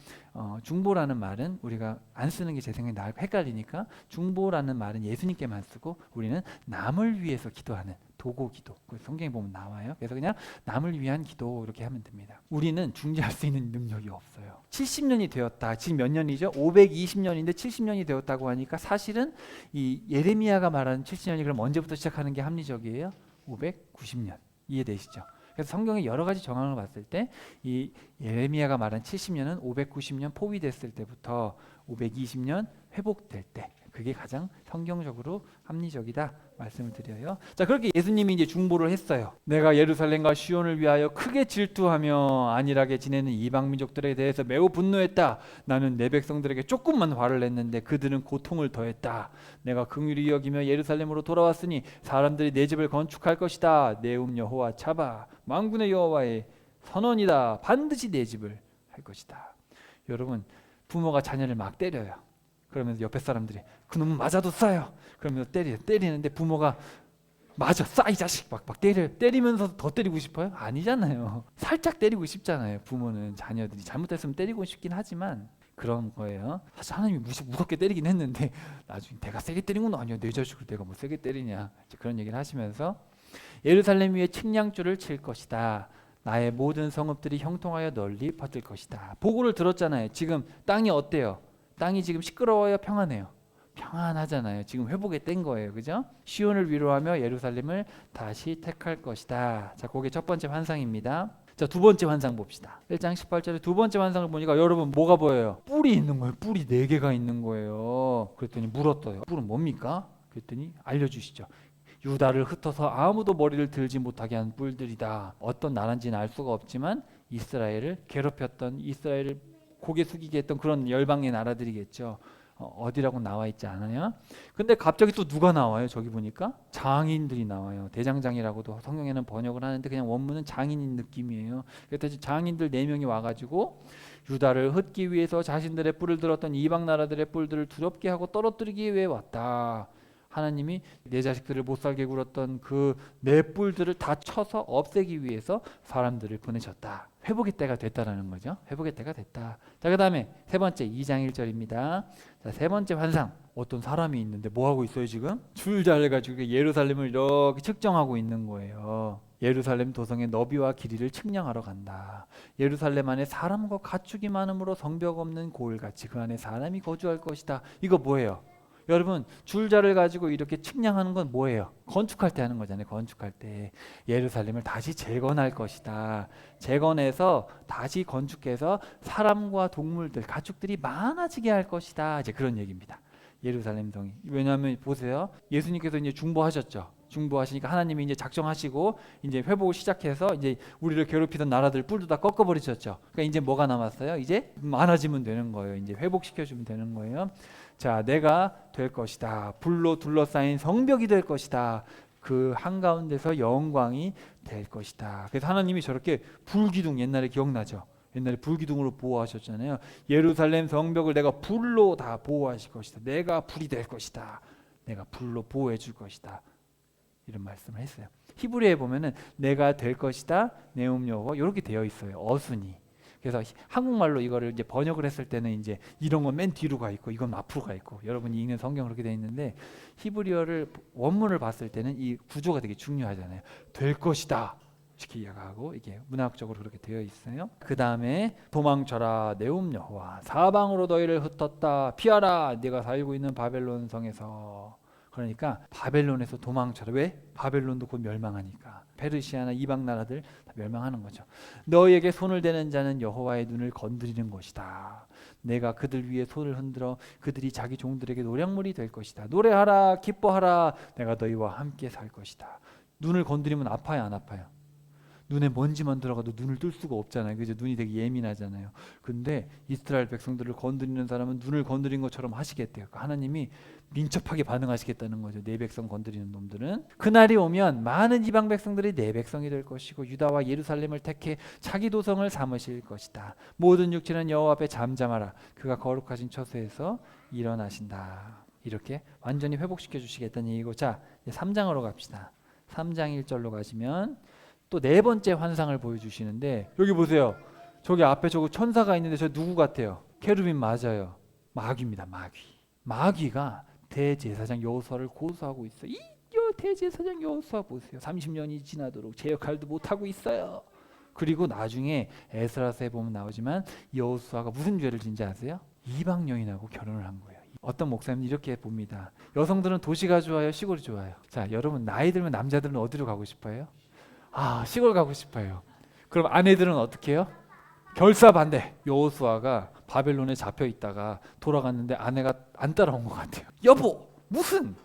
중보라는 말은 우리가 안 쓰는 게 제 생각에 헷갈리니까 중보라는 말은 예수님께만 쓰고 우리는 남을 위해서 기도하는 도고기도. 성경에 보면 나와요. 그래서 그냥 남을 위한 기도 이렇게 하면 됩니다. 우리는 중재할 수 있는 능력이 없어요. 70년이 되었다. 지금 몇 년이죠? 520년인데 70년이 되었다고 하니까 사실은 이 예레미야가 말하는 70년이 그럼 언제부터 시작하는 게 합리적이에요? 590년. 이해되시죠? 그래서 성경의 여러 가지 정황을 봤을 때 이 예레미야가 말한 70년은 590년 포위됐을 때부터 520년 회복될 때, 그게 가장 성경적으로 합리적이다 말씀을 드려요. 자, 그렇게 예수님이 이제 중보를 했어요. 내가 예루살렘과 시온을 위하여 크게 질투하며 안일하게 지내는 이방 민족들에 대해서 매우 분노했다. 나는 내 백성들에게 조금만 화를 냈는데 그들은 고통을 더했다. 내가 긍휼히 여기며 예루살렘으로 돌아왔으니 사람들이 내 집을 건축할 것이다. 내 여호와 차바 만군의 여호와의 선언이다. 반드시 내 집을 할 것이다. 여러분, 부모가 자녀를 막 때려요. 그러면서 옆에 사람들이 그놈은 맞아도 싸요. 그러면서 때리는데 부모가 맞아, 싸 이 자식 막 때리면서 더 때리고 싶어요? 아니잖아요. 살짝 때리고 싶잖아요. 부모는 자녀들이 잘못했으면 때리고 싶긴 하지만 그런 거예요. 사실 하나님이 무섭게 때리긴 했는데 나중에 내가 세게 때린 건 아니야. 내 자식을 내가 뭐 세게 때리냐. 그런 얘기를 하시면서 예루살렘 위에 측량줄을 칠 것이다. 나의 모든 성읍들이 형통하여 널리 퍼질 것이다. 보고를 들었잖아요. 지금 땅이 어때요? 땅이 지금 시끄러워요? 평안해요? 평안하잖아요. 지금 회복의 때인 거예요. 그죠? 시온을 위로하며 예루살렘을 다시 택할 것이다. 자, 그게 첫 번째 환상입니다. 자, 두 번째 환상 봅시다. 1장 18절에 두 번째 환상을 보니까 여러분 뭐가 보여요? 뿔이 있는 거예요. 뿔이 4개가 있는 거예요. 그랬더니 물었어요. 뿔은 뭡니까? 그랬더니 알려주시죠. 유다를 흩어서 아무도 머리를 들지 못하게 한 뿔들이다. 어떤 나라인지는 알 수가 없지만 이스라엘을 괴롭혔던, 이스라엘을 고개 숙이게 했던 그런 열방의 나라들이겠죠. 어디라고 나와 있지 않아요? 근데 갑자기 또 누가 나와요? 저기 보니까 장인들이 나와요. 대장장이라고도 성경에는 번역을 하는데 그냥 원문은 장인인 느낌이에요. 그래서 장인들 4명이 와가지고 유다를 흩기 위해서 자신들의 뿔을 들었던 이방 나라들의 뿔들을 두렵게 하고 떨어뜨리기 위해 왔다. 하나님이 내 자식들을 못살게 굴었던 그 내 뿔들을 다 쳐서 없애기 위해서 사람들을 보내셨다. 회복의 때가 됐다라는 거죠. 회복의 때가 됐다. 자, 그 다음에 세 번째 2장 1절입니다. 자, 세 번째 환상. 어떤 사람이 있는데 뭐 하고 있어요 지금? 줄 잘라가지고 예루살렘을 이렇게 측정하고 있는 거예요. 예루살렘 도성의 너비와 길이를 측량하러 간다. 예루살렘 안에 사람과 가축이 많으므로 성벽 없는 고을같이 그 안에 사람이 거주할 것이다. 이거 뭐예요? 여러분, 줄자를 가지고 이렇게 측량하는 건 뭐예요? 건축할 때 하는 거잖아요. 건축할 때 예루살렘을 다시 재건할 것이다. 재건해서 다시 건축해서 사람과 동물들, 가축들이 많아지게 할 것이다. 이제 그런 얘기입니다. 예루살렘 성이. 왜냐하면 보세요. 예수님께서 이제 중보하셨죠. 중보하시니까 하나님이 이제 작정하시고 이제 회복을 시작해서 이제 우리를 괴롭히던 나라들 뿔도 다 꺾어버리셨죠. 그러니까 이제 뭐가 남았어요? 이제 많아지면 되는 거예요. 이제 회복시켜주면 되는 거예요. 자, 내가 될 것이다. 불로 둘러싸인 성벽이 될 것이다. 그 한가운데서 영광이 될 것이다. 그래서 하나님이 저렇게 불기둥, 옛날에 기억나죠? 옛날에 불기둥으로 보호하셨잖아요. 예루살렘 성벽을 내가 불로 다 보호하실 것이다. 내가 불이 될 것이다. 내가 불로 보호해 줄 것이다. 이런 말씀을 했어요. 히브리에 보면은 내가 될 것이다, 내음 여호와 이렇게 되어 있어요. 어순이. 그래서 한국말로 이거를 이제 번역을 했을 때는 이제 이런 건 맨 뒤로 가 있고 이건 앞으로 가 있고 여러분이 읽는 성경 그렇게 되어 있는데 히브리어를 원문을 봤을 때는 이 구조가 되게 중요하잖아요. 될 것이다. 이렇게 이야기하고 이게 문학적으로 그렇게 되어 있어요. 그 다음에 도망쳐라 내움 여호와 사방으로 너희를 흩었다 피하라 네가 살고 있는 바벨론 성에서. 그러니까 바벨론에서 도망쳐라. 왜? 바벨론도 곧 멸망하니까. 페르시아나 이방 나라들 다 멸망하는 거죠. 너희에게 손을 대는 자는 여호와의 눈을 건드리는 것이다. 내가 그들 위에 손을 흔들어 그들이 자기 종들에게 노략물이 될 것이다. 노래하라 기뻐하라 내가 너희와 함께 살 것이다. 눈을 건드리면 아파요 안 아파요? 눈에 먼지만 들어가도 눈을 뜰 수가 없잖아요. 그죠? 눈이 되게 예민하잖아요. 근데 이스라엘 백성들을 건드리는 사람은 눈을 건드린 것처럼 하시겠대요. 하나님이 민첩하게 반응하시겠다는 거죠. 내 백성 건드리는 놈들은. 그날이 오면 많은 이방 백성들이 내 백성이 될 것이고 유다와 예루살렘을 택해 자기 도성을 삼으실 것이다. 모든 육체는 여호와 앞에 잠잠하라. 그가 거룩하신 처소에서 일어나신다. 이렇게 완전히 회복시켜 주시겠다는 얘기고. 자, 이제 3장으로 갑시다. 3장 1절로 가시면 또 네 번째 환상을 보여주시는데 여기 보세요. 저기 앞에 저거 천사가 있는데 저 누구 같아요? 케루빈 맞아요. 마귀입니다. 마귀가 대제사장 여호수아를 고소하고 있어요. 이 대제사장 여호수아 보세요. 30년이 지나도록 제 역할도 못하고 있어요. 그리고 나중에 에스라서에 보면 나오지만 여호수아가 무슨 죄를 진지 아세요? 이방 여인하고 결혼을 한 거예요. 어떤 목사님은 이렇게 봅니다. 여성들은 도시가 좋아요? 시골이 좋아요? 자, 여러분 나이 들면 남자들은 어디로 가고 싶어요? 시골 가고 싶어요. 그럼 아내들은 어떻게 해요? 결사반대. 여호수아가 바벨론에 잡혀 있다가 돌아갔는데 아내가 안 따라온 것 같아요. 여보, 무슨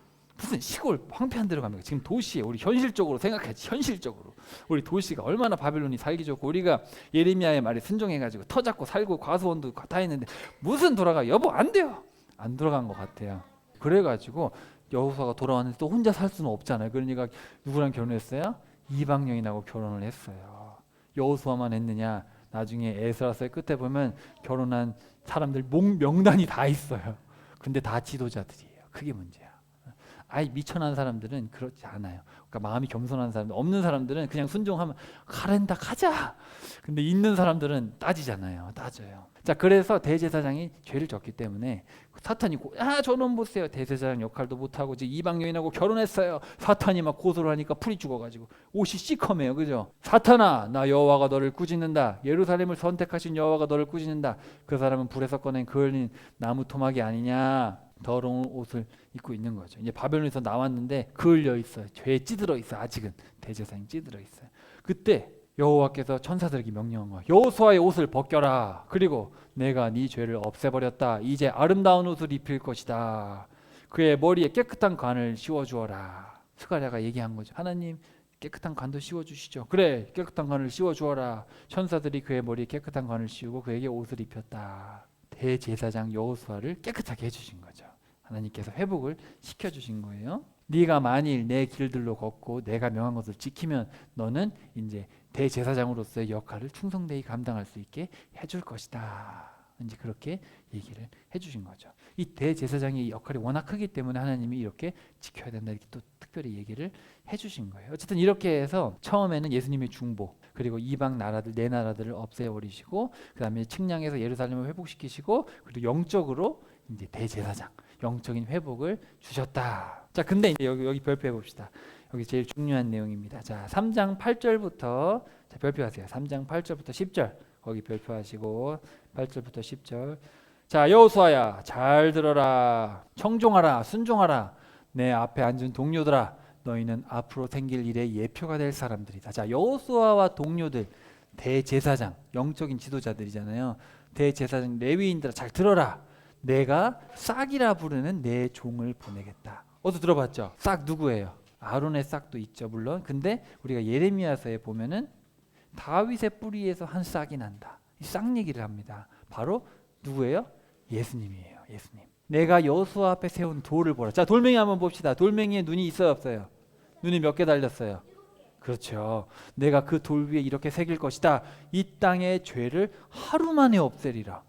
시골 황폐한 데로 갑니까? 지금 도시에 우리 현실적으로 생각하지. 현실적으로 우리 도시가 얼마나 바벨론이 살기 좋고 우리가 예레미야의 말에 순종해가지고 터 잡고 살고 과수원도 다 했는데 무슨 돌아가? 여보 안 돼요. 안 돌아간 것 같아요. 그래가지고 여호수아가 돌아왔는데 또 혼자 살 수는 없잖아요. 그러니까 누구랑 결혼했어요? 이방 여인하고 결혼을 했어요. 여호수아만 했느냐? 나중에 에스라서의 끝에 보면 결혼한 사람들 명단이 다 있어요. 근데 다 지도자들이에요. 그게 문제야. 아이 미천한 사람들은 그렇지 않아요. 그러니까 마음이 겸손한 사람들, 없는 사람들은 그냥 순종하면 가랜다 가자. 근데 있는 사람들은 따지잖아요. 따져요. 자, 그래서 대제사장이 죄를 졌기 때문에 사탄이 저놈 보세요. 대제사장 역할도 못하고 이제 이방 여인하고 결혼했어요. 사탄이 막 고소를 하니까 풀이 죽어가지고 옷이 시커매요. 그죠? 사탄아, 나 여호와가 너를 꾸짖는다. 예루살렘을 선택하신 여호와가 너를 꾸짖는다. 그 사람은 불에서 꺼낸 그을린 나무 토막이 아니냐. 더러운 옷을 입고 있는 거죠. 이제 바벨론에서 나왔는데 그을려 있어요. 죄에 찌들어 있어요. 아직은 대제사장이 찌들어 있어요. 그때 여호와께서 천사들에게 명령한 거야. 여호수아의 옷을 벗겨라. 그리고 내가 네 죄를 없애버렸다. 이제 아름다운 옷을 입힐 것이다. 그의 머리에 깨끗한 관을 씌워주어라. 스가랴가 얘기한 거죠. 하나님 깨끗한 관도 씌워주시죠. 그래, 깨끗한 관을 씌워주어라. 천사들이 그의 머리에 깨끗한 관을 씌우고 그에게 옷을 입혔다. 대제사장 여호수아를 깨끗하게 해주신 거죠. 하나님께서 회복을 시켜주신 거예요. 네가 만일 내 길들로 걷고 내가 명한 것을 지키면 너는 이제 대제사장으로서의 역할을 충성되이 감당할 수 있게 해줄 것이다. 이제 그렇게 얘기를 해주신 거죠. 이 대제사장의 역할이 워낙 크기 때문에 하나님이 이렇게 지켜야 된다 이렇게 또 특별히 얘기를 해주신 거예요. 어쨌든 이렇게 해서 처음에는 예수님의 중보 그리고 이방 나라들 네 나라들을 없애버리시고 그 다음에 측량해서 예루살렘을 회복시키시고 그리고 영적으로 이제 대제사장 영적인 회복을 주셨다. 자, 근데 이제 여기 별표해 봅시다. 여기 제일 중요한 내용입니다. 자, 3장 8절부터 자, 별표하세요. 3장 8절부터 10절 거기 별표하시고 8절부터 10절. 자, 여호수아야 잘 들어라. 청종하라. 순종하라. 내 앞에 앉은 동료들아 너희는 앞으로 생길 일의 예표가 될 사람들이다. 자, 여호수아와 동료들 대제사장 영적인 지도자들이잖아요. 대제사장 레위인들아 잘 들어라. 내가 싹이라 부르는 내 종을 보내겠다. 어디서 들어봤죠? 싹 누구예요? 아론의 싹도 있죠, 물론. 근데 우리가 예레미야서에 보면은 다윗의 뿌리에서 한 싹이 난다. 이 싹 얘기를 합니다. 바로 누구예요? 예수님이에요. 예수님. 내가 여호수아 앞에 세운 돌을 보라. 자, 돌멩이 한번 봅시다. 돌멩이에 눈이 있어요, 없어요? 눈이 몇 개 달렸어요? 그렇죠. 내가 그 돌 위에 이렇게 새길 것이다. 이 땅의 죄를 하루 만에 없애리라.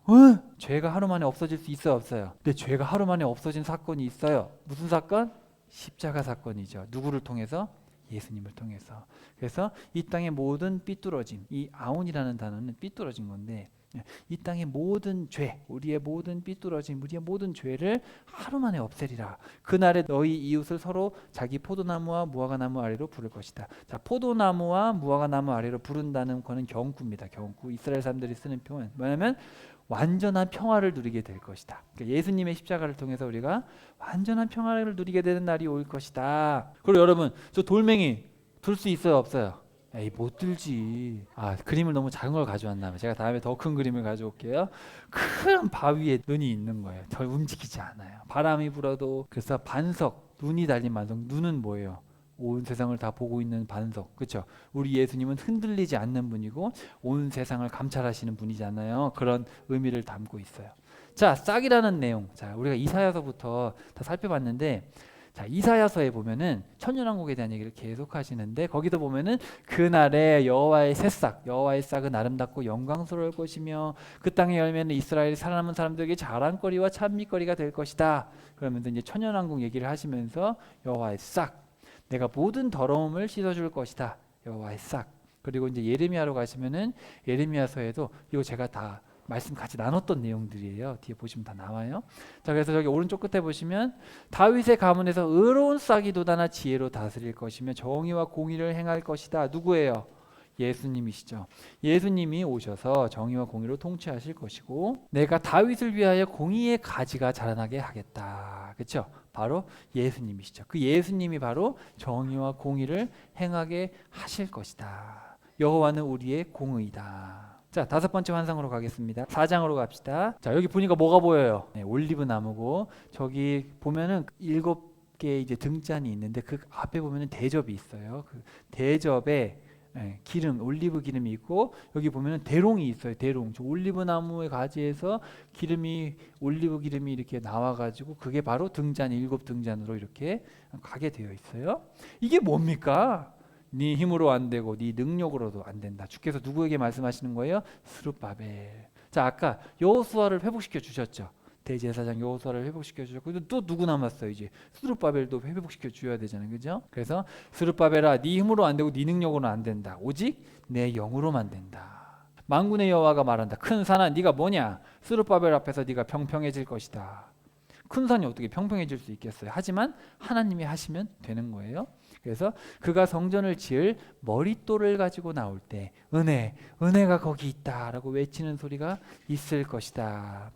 죄가 하루 만에 없어질 수 있어요, 없어요? 근데 죄가 하루 만에 없어진 사건이 있어요. 무슨 사건? 십자가 사건이죠. 누구를 통해서? 예수님을 통해서. 그래서 이 땅의 모든 삐뚤어짐, 이 아온이라는 단어는 삐뚤어진 건데, 이 땅의 모든 죄, 우리의 모든 삐뚤어짐, 우리의 모든 죄를 하루 만에 없애리라. 그날에 너희 이웃을 서로 자기 포도나무와 무화과나무 아래로 부를 것이다. 자, 포도나무와 무화과나무 아래로 부른다는 거는 경구입니다. 경구. 이스라엘 사람들이 쓰는 표현. 뭐냐면 완전한 평화를 누리게 될 것이다. 그러니까 예수님의 십자가를 통해서 우리가 완전한 평화를 누리게 되는 날이 올 것이다. 그리고 여러분, 저 돌멩이 들 수 있어요, 없어요? 에이, 못 들지. 그림을 너무 작은 걸 가져왔나 봐요. 제가 다음에 더 큰 그림을 가져올게요. 큰 바위에 눈이 있는 거예요. 덜 움직이지 않아요. 바람이 불어도. 그래서 반석, 눈이 달린 반석. 눈은 뭐예요? 온 세상을 다 보고 있는 반석. 그렇죠? 우리 예수님은 흔들리지 않는 분이고 온 세상을 감찰하시는 분이잖아요. 그런 의미를 담고 있어요. 자, 싹이라는 내용. 자, 우리가 이사야서부터 다 살펴봤는데, 자, 이사야서에 보면은 천년왕국에 대한 얘기를 계속 하시는데, 거기도 보면은 그날에 여호와의 새싹, 여호와의 싹은 아름답고 영광스러울 것이며 그 땅의 열매는 이스라엘이 살아남은 사람들에게 자랑거리와 찬미거리가 될 것이다. 그러면서 이제 천년왕국 얘기를 하시면서 여호와의 싹, 내가 모든 더러움을 씻어줄 것이다. 여호와의 싹. 그리고 이제 예레미야로 가시면은 예레미야서에도 이거 제가 다 말씀 같이 나눴던 내용들이에요. 뒤에 보시면 다 나와요. 자, 그래서 저기 오른쪽 끝에 보시면 다윗의 가문에서 의로운 싹이 돋아나 지혜로 다스릴 것이며 정의와 공의를 행할 것이다. 누구예요? 예수님이시죠. 예수님이 오셔서 정의와 공의로 통치하실 것이고, 내가 다윗을 위하여 공의의 가지가 자라나게 하겠다. 그렇죠? 바로 예수님이시죠. 그 예수님이 바로 정의와 공의를 행하게 하실 것이다. 여호와는 우리의 공의다. 자, 다섯 번째 환상으로 가겠습니다. 4장으로 갑시다. 자, 여기 보니까 뭐가 보여요? 네, 올리브 나무고, 저기 보면은 7개의 이제 등잔이 있는데 그 앞에 보면은 대접이 있어요. 그 대접에 기름, 올리브 기름이 있고, 여기 보면은 대롱이 있어요. 대롱. 저 올리브 나무의 가지에서 올리브 기름이 이렇게 나와가지고 그게 바로 등잔, 7등잔으로 이렇게 가게 되어 있어요. 이게 뭡니까? 네 힘으로 안 되고 네 능력으로도 안 된다. 주께서 누구에게 말씀하시는 거예요? 스룹바벨. 자, 아까 여호수아를 회복시켜 주셨죠. 대제사장 여호수아를 회복시켜 주셨고, 또 누구 남았어요? 이제 스룹바벨도 회복시켜 줘야 되잖아요, 그죠? 그래서 스룹바벨아, 네 힘으로 안 되고 네 능력으로는 안 된다. 오직 내 영으로만 된다. 만군의 여호와가 말한다. 큰 산아, 네가 뭐냐? 스룹바벨 앞에서 네가 평평해질 것이다. 큰 산이 어떻게 평평해질 수 있겠어요? 하지만 하나님이 하시면 되는 거예요. 그래서 그가 성전을 지을 머릿돌을 가지고 나올 때 은혜가 거기 있다라고 외치는 소리가 있을 것이다.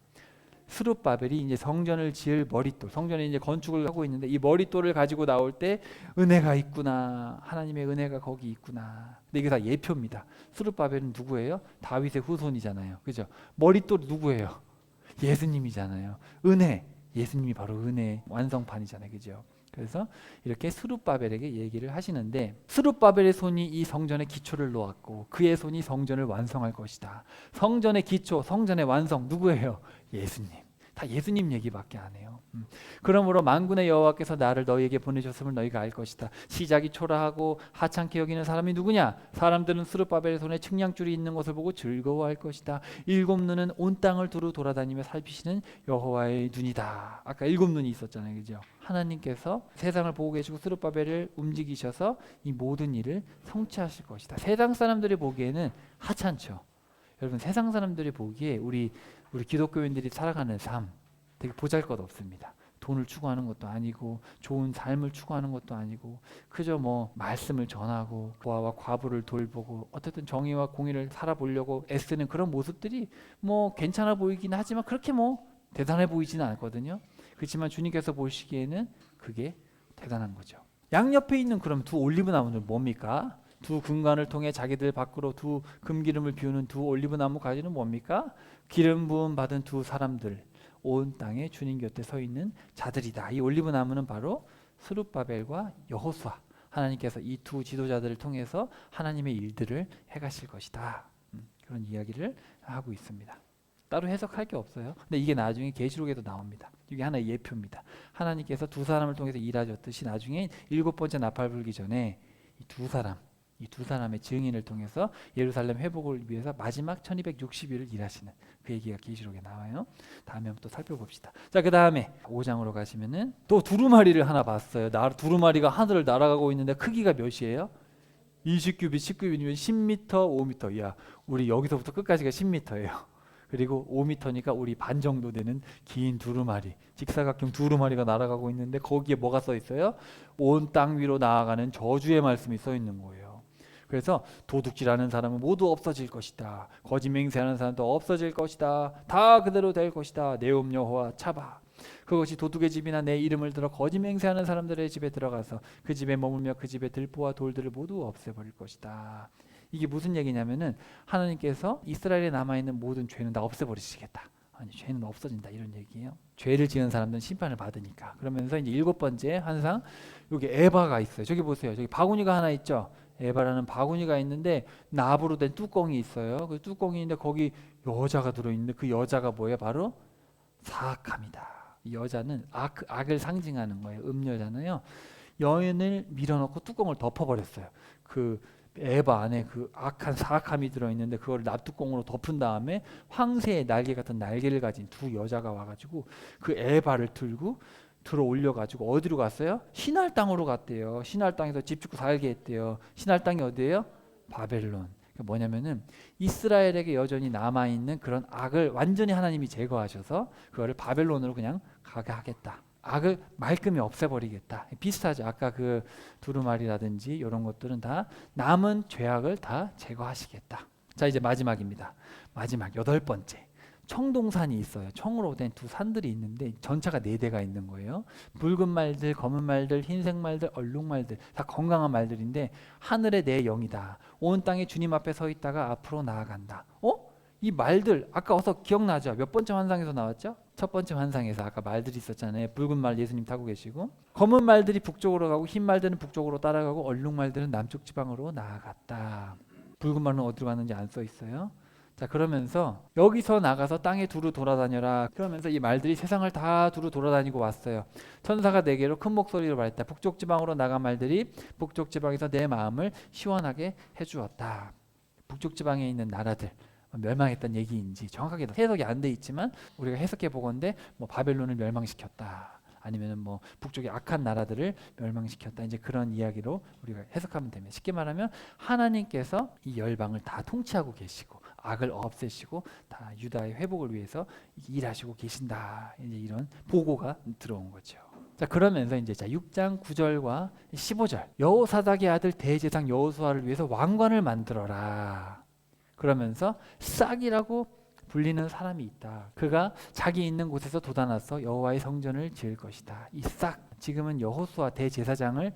스룹바벨이 이제 성전을 지을 머릿돌, 성전에 이제 건축을 하고 있는데 이 머릿돌을 가지고 나올 때 은혜가 있구나, 하나님의 은혜가 거기 있구나. 근데 이게 다 예표입니다. 스룹바벨은 누구예요? 다윗의 후손이잖아요, 그죠? 머릿돌 누구예요? 예수님이잖아요. 예수님이 바로 은혜 완성판이잖아요, 그죠? 그래서 이렇게 스룹바벨에게 얘기를 하시는데, 스룹바벨의 손이 이 성전의 기초를 놓았고 그의 손이 성전을 완성할 것이다. 성전의 기초, 성전의 완성 누구예요? 예수님. 다 예수님 얘기밖에 안 해요. 그러므로 만군의 여호와께서 나를 너희에게 보내셨음을 너희가 알 것이다. 시작이 초라하고 하찮게 여기는 사람이 누구냐? 사람들은 스룹바벨의 손에 측량줄이 있는 것을 보고 즐거워할 것이다. 7눈은 온 땅을 두루 돌아다니며 살피시는 여호와의 눈이다. 아까 7눈이 있었잖아요, 그죠? 하나님께서 세상을 보고 계시고 스룹바벨을 움직이셔서 이 모든 일을 성취하실 것이다. 세상 사람들이 보기에는 하찮죠. 여러분, 세상 사람들이 보기에 우리 기독교인들이 살아가는 삶 되게 보잘것없습니다. 돈을 추구하는 것도 아니고 좋은 삶을 추구하는 것도 아니고 그저 뭐 말씀을 전하고 고아와 과부를 돌보고 어쨌든 정의와 공의를 살아보려고 애쓰는 그런 모습들이 뭐 괜찮아 보이긴 하지만 그렇게 뭐 대단해 보이지는 않거든요. 그렇지만 주님께서 보시기에는 그게 대단한 거죠. 양옆에 있는 그럼 두 올리브 나무는 뭡니까? 두 금관을 통해 자기들 밖으로 두 금기름을 비우는 두 올리브 나무 가지는 뭡니까? 기름 부음 받은 두 사람들, 온 땅에 주님 곁에 서 있는 자들이다. 이 올리브 나무는 바로 스룹바벨과 여호수아, 하나님께서 이 두 지도자들을 통해서 하나님의 일들을 해가실 것이다. 그런 이야기를 하고 있습니다. 따로 해석할 게 없어요. 근데 이게 나중에 계시록에도 나옵니다. 이게 하나의 예표입니다. 하나님께서 두 사람을 통해서 일하셨듯이 나중에 7번째 나팔 불기 전에 이 두 사람의 증인을 통해서 예루살렘 회복을 위해서 마지막 1260일을 일하시는 그 얘기가 계시록에 나와요. 다음에 한번 또 살펴봅시다. 자, 그 다음에 5장으로 가시면은 또 두루마리를 하나 봤어요. 두루마리가 하늘을 날아가고 있는데 크기가 몇이에요? 20규빗, 10규빗이면 10m, 5m. 야, 우리 여기서부터 끝까지가 10m예요. 그리고 5m니까 우리 반 정도 되는 긴 두루마리, 직사각형 두루마리가 날아가고 있는데 거기에 뭐가 써 있어요? 온 땅 위로 나아가는 저주의 말씀이 써 있는 거예요. 그래서 도둑질하는 사람은 모두 없어질 것이다. 거짓 맹세하는 사람도 없어질 것이다. 다 그대로 될 것이다. 내옴 여호와 차바. 그것이 도둑의 집이나 내 이름을 들어 거짓 맹세하는 사람들의 집에 들어가서 그 집에 머물며 그 집의 들보와 돌들을 모두 없애버릴 것이다. 이게 무슨 얘기냐면은 하나님께서 이스라엘에 남아있는 모든 죄는 다 없애버리시겠다. 아니, 죄는 없어진다 이런 얘기예요. 죄를 지은 사람들은 심판을 받으니까. 그러면서 이제 7번째 환상, 여기 에바가 있어요. 저기 보세요. 저기 바구니가 하나 있죠. 에바라는 바구니가 있는데 납으로 된 뚜껑이 있어요. 그 뚜껑이 있는데 거기 여자가 들어있는데 그 여자가 뭐예요? 바로 사악함이다. 이 여자는 악을 상징하는 거예요. 음녀잖아요. 여인을 밀어넣고 뚜껑을 덮어버렸어요. 그 에바 안에 그 악한 사악함이 들어있는데 그걸 납뚜껑으로 덮은 다음에 황새의 날개 같은 날개를 가진 두 여자가 와가지고 그 에바를 들고 들어 올려가지고 어디로 갔어요? 신할 땅으로 갔대요. 신할 땅에서 집 짓고 살게 했대요. 신할 땅이 어디예요? 바벨론. 뭐냐면은 이스라엘에게 여전히 남아있는 그런 악을 완전히 하나님이 제거하셔서 그거를 바벨론으로 그냥 가게 하겠다. 악을 말끔히 없애버리겠다. 비슷하죠. 아까 그 두루마리라든지 이런 것들은 다 남은 죄악을 다 제거하시겠다. 자, 이제 마지막입니다. 마지막 8번째. 청동산이 있어요. 청으로 된 두 산들이 있는데 전차가 4대가 있는 거예요. 붉은 말들, 검은 말들, 흰색 말들, 얼룩말들 다 건강한 말들인데 하늘의 내 영이다. 온 땅에 주님 앞에 서 있다가 앞으로 나아간다. 이 말들 아까 어서 기억나죠? 몇 번째 환상에서 나왔죠? 첫 번째 환상에서 아까 말들이 있었잖아요. 붉은 말 예수님 타고 계시고 검은 말들이 북쪽으로 가고 흰 말들은 북쪽으로 따라가고 얼룩 말들은 남쪽 지방으로 나아갔다. 붉은 말은 어디로 갔는지 안 써 있어요. 자, 그러면서 여기서 나가서 땅에 두루 돌아다녀라. 그러면서 이 말들이 세상을 다 두루 돌아다니고 왔어요. 천사가 내게로 큰 목소리로 말했다. 북쪽 지방으로 나간 말들이 북쪽 지방에서 내 마음을 시원하게 해주었다. 북쪽 지방에 있는 나라들 멸망했던 얘기인지 정확하게 해석이 안 돼 있지만 우리가 해석해 보건대 뭐 바벨론을 멸망시켰다. 아니면은 뭐 북쪽의 악한 나라들을 멸망시켰다. 이제 그런 이야기로 우리가 해석하면 됩니다. 쉽게 말하면 하나님께서 이 열방을 다 통치하고 계시고 악을 없애시고 다 유다의 회복을 위해서 일하시고 계신다. 이제 이런 보고가 들어온 거죠. 자, 그러면서 이제 6장 9절과 15절 여호사닥의 아들 대제사장 여호수아를 위해서 왕관을 만들어라. 그러면서 싹이라고 불리는 사람이 있다. 그가 자기 있는 곳에서 돋아나서 여호와의 성전을 지을 것이다. 이 싹, 지금은 여호수아 대제사장을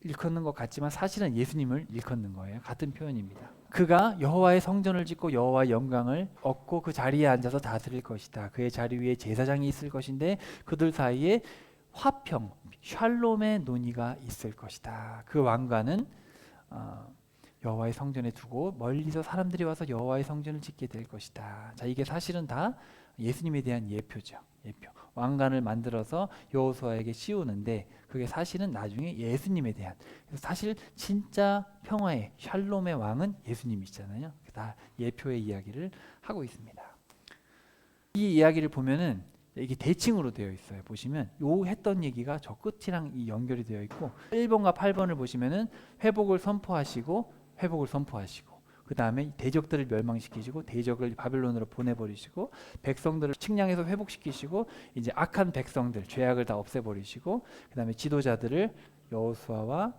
일컫는 것 같지만 사실은 예수님을 일컫는 거예요. 같은 표현입니다. 그가 여호와의 성전을 짓고 여호와의 영광을 얻고 그 자리에 앉아서 다스릴 것이다. 그의 자리 위에 제사장이 있을 것인데 그들 사이에 화평, 샬롬의 논의가 있을 것이다. 그 왕관은 여호와의 성전에 두고 멀리서 사람들이 와서 여호와의 성전을 짓게 될 것이다. 자, 이게 사실은 다 예수님에 대한 예표죠. 예표. 왕관을 만들어서 여호수아에게 씌우는데 그게 사실은 나중에 예수님에 대한, 사실 진짜 평화의 샬롬의 왕은 예수님이시잖아요. 다 예표의 이야기를 하고 있습니다. 이 이야기를 보면은 이게 대칭으로 되어 있어요. 보시면 요 했던 얘기가 저 끝이랑 이 연결이 되어 있고 1번과 8번을 보시면은 회복을 선포하시고 그 다음에 대적들을 멸망시키시고 대적을 바벨론으로 보내버리시고 백성들을 측량해서 회복시키시고 이제 악한 백성들 죄악을 다 없애버리시고 그 다음에 지도자들을 여호수아와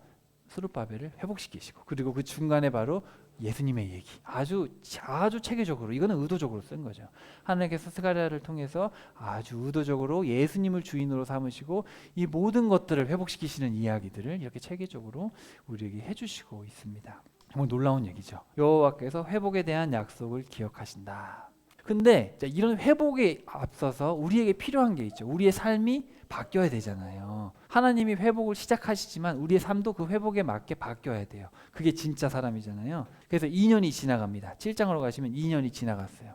스룹바벨을 회복시키시고 그리고 그 중간에 바로 예수님의 얘기 아주 체계적으로 이거는 의도적으로 쓴 거죠. 하나님께서 스가랴를 통해서 아주 의도적으로 예수님을 주인으로 삼으시고 이 모든 것들을 회복시키시는 이야기들을 이렇게 체계적으로 우리에게 해주시고 있습니다. 정말 놀라운 얘기죠. 여호와께서 회복에 대한 약속을 기억하신다. 근데 이런 회복에 앞서서 우리에게 필요한 게 있죠. 우리의 삶이 바뀌어야 되잖아요. 하나님이 회복을 시작하시지만 우리의 삶도 그 회복에 맞게 바뀌어야 돼요. 그게 진짜 사람이잖아요. 그래서 2년이 지나갑니다. 7장으로 가시면 2년이 지나갔어요.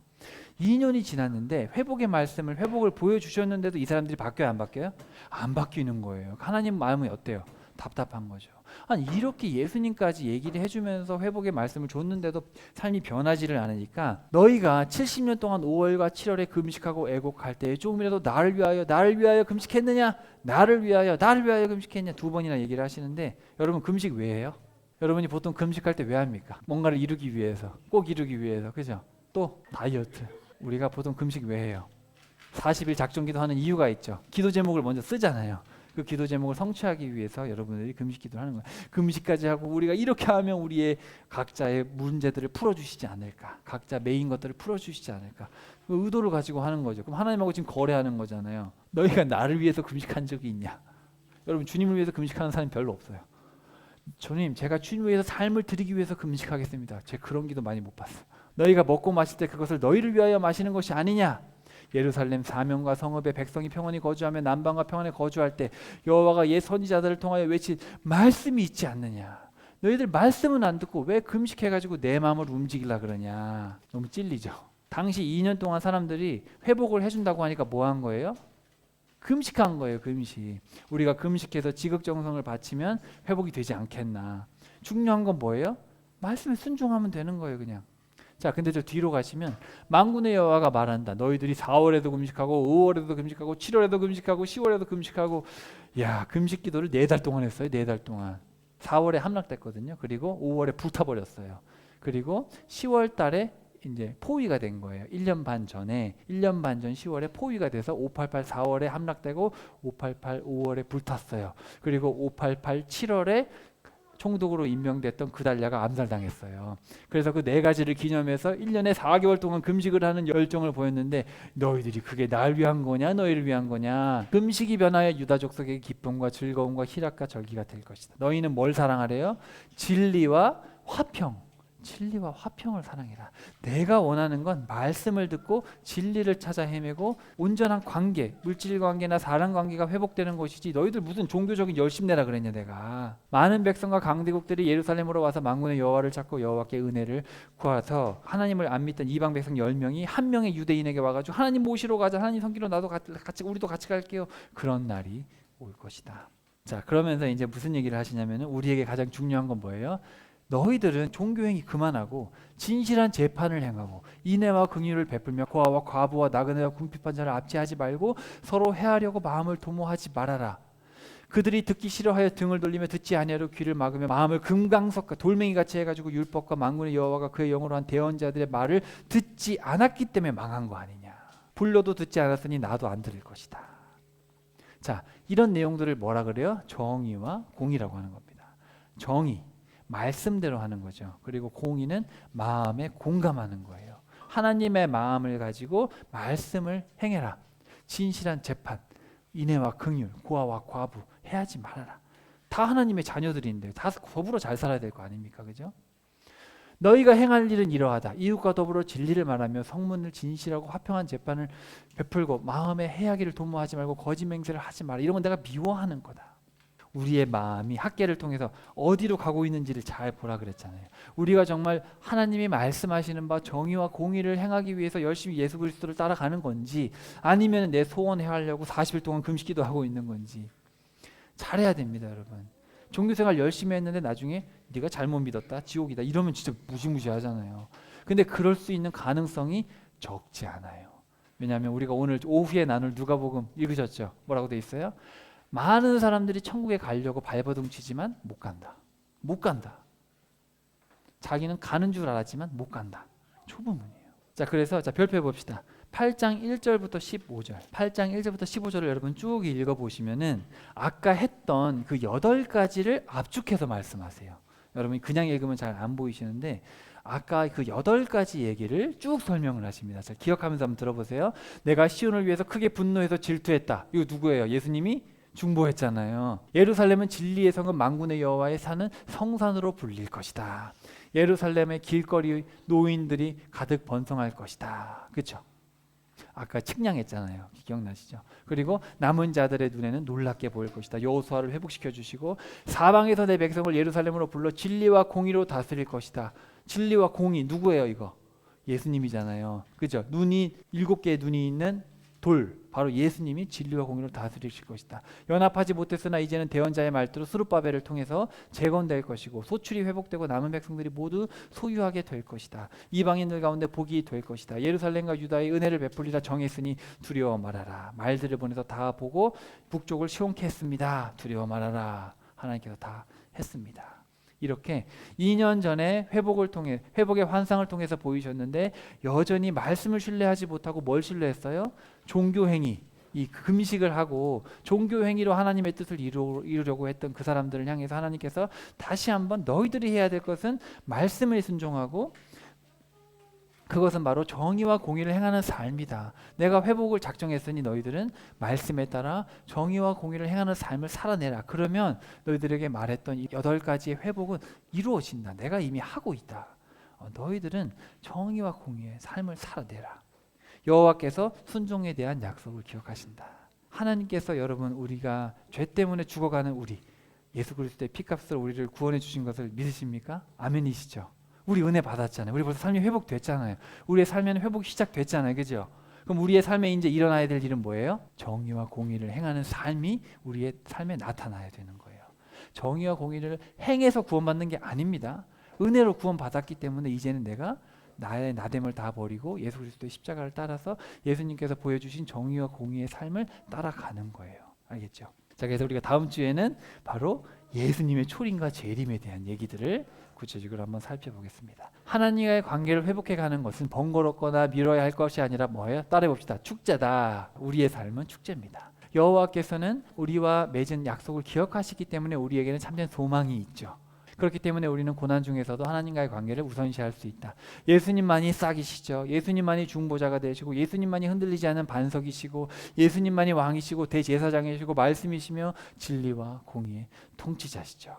2년이 지났는데 회복의 말씀을 회복을 보여주셨는데도 이 사람들이 바뀌어요, 안 바뀌어요? 안 바뀌는 거예요. 하나님 마음이 어때요? 답답한 거죠. 아니 이렇게 예수님까지 얘기를 해주면서 회복의 말씀을 줬는데도 삶이 변하지를 않으니까 너희가 70년 동안 5월과 7월에 금식하고 애곡할 때에 조금이라도 나를 위하여 금식했느냐? 나를 위하여 금식했냐? 2번이나 얘기를 하시는데 여러분 금식 왜 해요? 여러분이 보통 금식할 때 왜 합니까? 뭔가를 이루기 위해서, 꼭 이루기 위해서, 그죠? 또 다이어트. 우리가 보통 금식 왜 해요? 40일 작정기도 하는 이유가 있죠. 기도 제목을 먼저 쓰잖아요. 그 기도 제목을 성취하기 위해서 여러분들이 금식 기도를 하는 거예요. 금식까지 하고 우리가 이렇게 하면 우리의 각자의 문제들을 풀어주시지 않을까. 각자 메인 것들을 풀어주시지 않을까. 그 의도를 가지고 하는 거죠. 그럼 하나님하고 지금 거래하는 거잖아요. 너희가 나를 위해서 금식한 적이 있냐? 여러분 주님을 위해서 금식하는 사람이 별로 없어요. 주님 제가 주님을 위해서 삶을 드리기 위해서 금식하겠습니다. 제가 그런 기도 많이 못 봤어요. 너희가 먹고 마실 때 그것을 너희를 위하여 마시는 것이 아니냐? 예루살렘 사명과 성읍에 백성이 평안히 거주하며 남방과 평안에 거주할 때 여호와가 옛 선지자들을 통하여 외친 말씀이 있지 않느냐? 너희들 말씀은 안 듣고 왜 금식해가지고 내 마음을 움직이려 그러냐? 너무 찔리죠. 당시 2년 동안 사람들이 회복을 해준다고 하니까 뭐 한 거예요? 금식한 거예요. 금식. 우리가 금식해서 지극정성을 바치면 회복이 되지 않겠나? 중요한 건 뭐예요? 말씀에 순종하면 되는 거예요. 그냥. 자, 근데 저 뒤로 가시면 만군의 여호와가 말한다. 너희들이 4월에도 금식하고 5월에도 금식하고 7월에도 금식하고 10월에도 금식하고 야, 금식 기도를 4달 동안 했어요. 4달 동안. 4월에 함락됐거든요. 그리고 5월에 불타버렸어요. 그리고 10월 달에 이제 포위가 된 거예요. 1년 반 전 10월에 포위가 돼서 588 4월에 함락되고 588 5월에 불탔어요. 그리고 588 7월에 총독으로 임명됐던 그달랴가 암살당했어요. 그래서 그 4가지를 기념해서 1년에 4개월 동안 금식을 하는 열정을 보였는데 너희들이 그게 날 위한 거냐 너희를 위한 거냐? 금식이 변하여 유다 족속에게 기쁨과 즐거움과 희락과 절기가 될 것이다. 너희는 뭘 사랑하래요? 진리와 화평. 진리와 화평을 사랑해라. 내가 원하는 건 말씀을 듣고 진리를 찾아 헤매고 온전한 관계, 물질 관계나 사람 관계가 회복되는 것이지 너희들 무슨 종교적인 열심 내라 그랬냐 내가. 많은 백성과 강대국들이 예루살렘으로 와서 만군의 여호와를 찾고 여호와께 은혜를 구하서 하나님을 안 믿던 이방 백성 10명이 한 명의 유대인에게 와가지고 하나님 모시러 가자. 하나님 섬기러 나도 같이 우리도 같이 갈게요. 그런 날이 올 것이다. 자, 그러면서 이제 무슨 얘기를 하시냐면은 우리에게 가장 중요한 건 뭐예요? 너희들은 종교행위 그만하고 진실한 재판을 행하고 인애와 긍휼을 베풀며 고아와 과부와 나그네와 궁핍한 자를 압제하지 말고 서로 해하려고 마음을 도모하지 말아라. 그들이 듣기 싫어하여 등을 돌리며 듣지 아니하려 귀를 막으며 마음을 금강석과 돌멩이같이 해가지고 율법과 만군의 여호와가 그의 영으로 한 대언자들의 말을 듣지 않았기 때문에 망한 거 아니냐. 불러도 듣지 않았으니 나도 안 들을 것이다. 자, 이런 내용들을 뭐라 그래요? 정의와 공의라고 하는 겁니다. 정의 말씀대로 하는 거죠. 그리고 공의는 마음에 공감하는 거예요. 하나님의 마음을 가지고 말씀을 행해라. 진실한 재판, 인애와 긍휼, 고아와 과부 해하지 말아라. 다 하나님의 자녀들인데 다 더불어 잘 살아야 될 거 아닙니까? 그죠? 너희가 행할 일은 이러하다. 이웃과 더불어 진리를 말하며 성문을 진실하고 화평한 재판을 베풀고 마음에 해하기를 도모하지 말고 거짓 맹세를 하지 마라. 이런 건 내가 미워하는 거다. 우리의 마음이 학계를 통해서 어디로 가고 있는지를 잘 보라 그랬잖아요. 우리가 정말 하나님이 말씀하시는 바 정의와 공의를 행하기 위해서 열심히 예수 그리스도를 따라가는 건지 아니면 내 소원 해하려고 40일 동안 금식기도 하고 있는 건지 잘해야 됩니다, 여러분. 종교생활 열심히 했는데 나중에 네가 잘못 믿었다, 지옥이다 이러면 진짜 무시무시하잖아요. 근데 그럴 수 있는 가능성이 적지 않아요. 왜냐하면 우리가 오늘 오후에 나눌 누가복음 읽으셨죠? 뭐라고 돼 있어요? 많은 사람들이 천국에 가려고 발버둥 치지만 못 간다. 못 간다. 자기는 가는 줄 알았지만 못 간다. 초보문이에요. 자, 그래서 별표 봅시다. 8장 1절부터 15절. 8장 1절부터 15절을 여러분 쭉 읽어보시면은 아까 했던 그 8가지를 압축해서 말씀하세요. 여러분이 그냥 읽으면 잘 안 보이시는데 아까 그 8가지 얘기를 쭉 설명을 하십니다. 자, 기억하면서 한번 들어보세요. 내가 시온을 위해서 크게 분노해서 질투했다. 이거 누구예요? 예수님이 중보했잖아요. 예루살렘은 진리의 성은 만군의 여호와의 사는 성산으로 불릴 것이다. 예루살렘의 길거리 노인들이 가득 번성할 것이다. 그렇죠? 아까 측량했잖아요. 기억나시죠? 그리고 남은 자들의 눈에는 놀랍게 보일 것이다. 여호수아를 회복시켜 주시고 사방에서 내 백성을 예루살렘으로 불러 진리와 공의로 다스릴 것이다. 진리와 공의 누구예요 이거? 예수님이잖아요. 그죠? 눈이 7개의 눈이 있는 돌 바로 예수님이 진리와 공의로 다스리실 것이다. 연합하지 못했으나 이제는 대언자의 말대로 스룹바벨을 통해서 재건될 것이고 소출이 회복되고 남은 백성들이 모두 소유하게 될 것이다. 이방인들 가운데 복이 될 것이다. 예루살렘과 유다의 은혜를 베풀리라 정했으니 두려워 말하라. 말들을 보내서 다 보고 북쪽을 시온케 했습니다. 두려워 말하라. 하나님께서 다 했습니다. 이렇게 2년 전에 회복의 환상을 통해서 보이셨는데 여전히 말씀을 신뢰하지 못하고 뭘 신뢰했어요? 종교행위, 이 금식을 하고 종교행위로 하나님의 뜻을 이루려고 했던 그 사람들을 향해서 하나님께서 다시 한번 너희들이 해야 될 것은 말씀에 순종하고 그것은 바로 정의와 공의를 행하는 삶이다. 내가 회복을 작정했으니 너희들은 말씀에 따라 정의와 공의를 행하는 삶을 살아내라. 그러면 너희들에게 말했던 이 8가지의 회복은 이루어진다. 내가 이미 하고 있다. 너희들은 정의와 공의의 삶을 살아내라. 여호와께서 순종에 대한 약속을 기억하신다. 하나님께서 여러분 우리가 죄 때문에 죽어가는 우리 예수 그리스도의 피값으로 우리를 구원해 주신 것을 믿으십니까? 아멘이시죠? 우리 은혜 받았잖아요. 우리 벌써 삶이 회복됐잖아요. 우리의 삶에는 회복이 시작됐잖아요. 그죠? 그럼 우리의 삶에 이제 일어나야 될 일은 뭐예요? 정의와 공의를 행하는 삶이 우리의 삶에 나타나야 되는 거예요. 정의와 공의를 행해서 구원받는 게 아닙니다. 은혜로 구원받았기 때문에 이제는 내가 나의 나됨을 다 버리고 예수 그리스도의 십자가를 따라서 예수님께서 보여주신 정의와 공의의 삶을 따라가는 거예요. 알겠죠? 자, 그래서 우리가 다음 주에는 바로 예수님의 초림과 재림에 대한 얘기들을 구체적으로 한번 살펴보겠습니다. 하나님과의 관계를 회복해가는 것은 번거롭거나 미뤄야 할 것이 아니라 뭐예요? 따라해봅시다. 축제다. 우리의 삶은 축제입니다. 여호와께서는 우리와 맺은 약속을 기억하시기 때문에 우리에게는 참된 소망이 있죠. 그렇기 때문에 우리는 고난 중에서도 하나님과의 관계를 우선시할 수 있다. 예수님만이 싹이시죠. 예수님만이 중보자가 되시고 예수님만이 흔들리지 않는 반석이시고 예수님만이 왕이시고 대제사장이시고 말씀이시며 진리와 공의의 통치자시죠.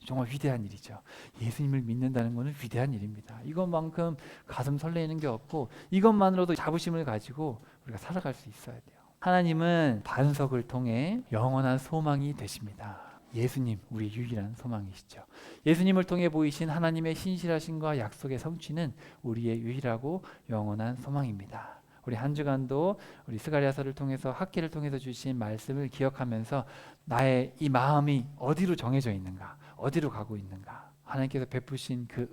정말 위대한 일이죠. 예수님을 믿는다는 것은 위대한 일입니다. 이것만큼 가슴 설레는 게 없고 이것만으로도 자부심을 가지고 우리가 살아갈 수 있어야 돼요. 하나님은 반석을 통해 영원한 소망이 되십니다. 예수님, 우리의 유일한 소망이시죠. 예수님을 통해 보이신 하나님의 신실하심과 약속의 성취는 우리의 유일하고 영원한 소망입니다. 우리 한 주간도 우리 스가랴서를 통해서 학기를 통해서 주신 말씀을 기억하면서 나의 이 마음이 어디로 정해져 있는가, 어디로 가고 있는가, 하나님께서 베푸신 그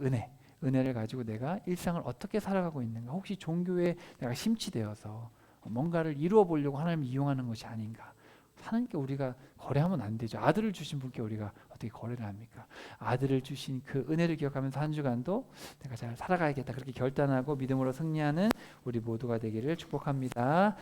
은혜를 가지고 내가 일상을 어떻게 살아가고 있는가, 혹시 종교에 내가 심취되어서 뭔가를 이루어 보려고 하나님을 이용하는 것이 아닌가. 하나님께 우리가 거래하면 안 되죠. 아들을 주신 분께 우리가 어떻게 거래를 합니까? 아들을 주신 그 은혜를 기억하면서 한 주간도 내가 잘 살아가야겠다 그렇게 결단하고 믿음으로 승리하는 우리 모두가 되기를 축복합니다.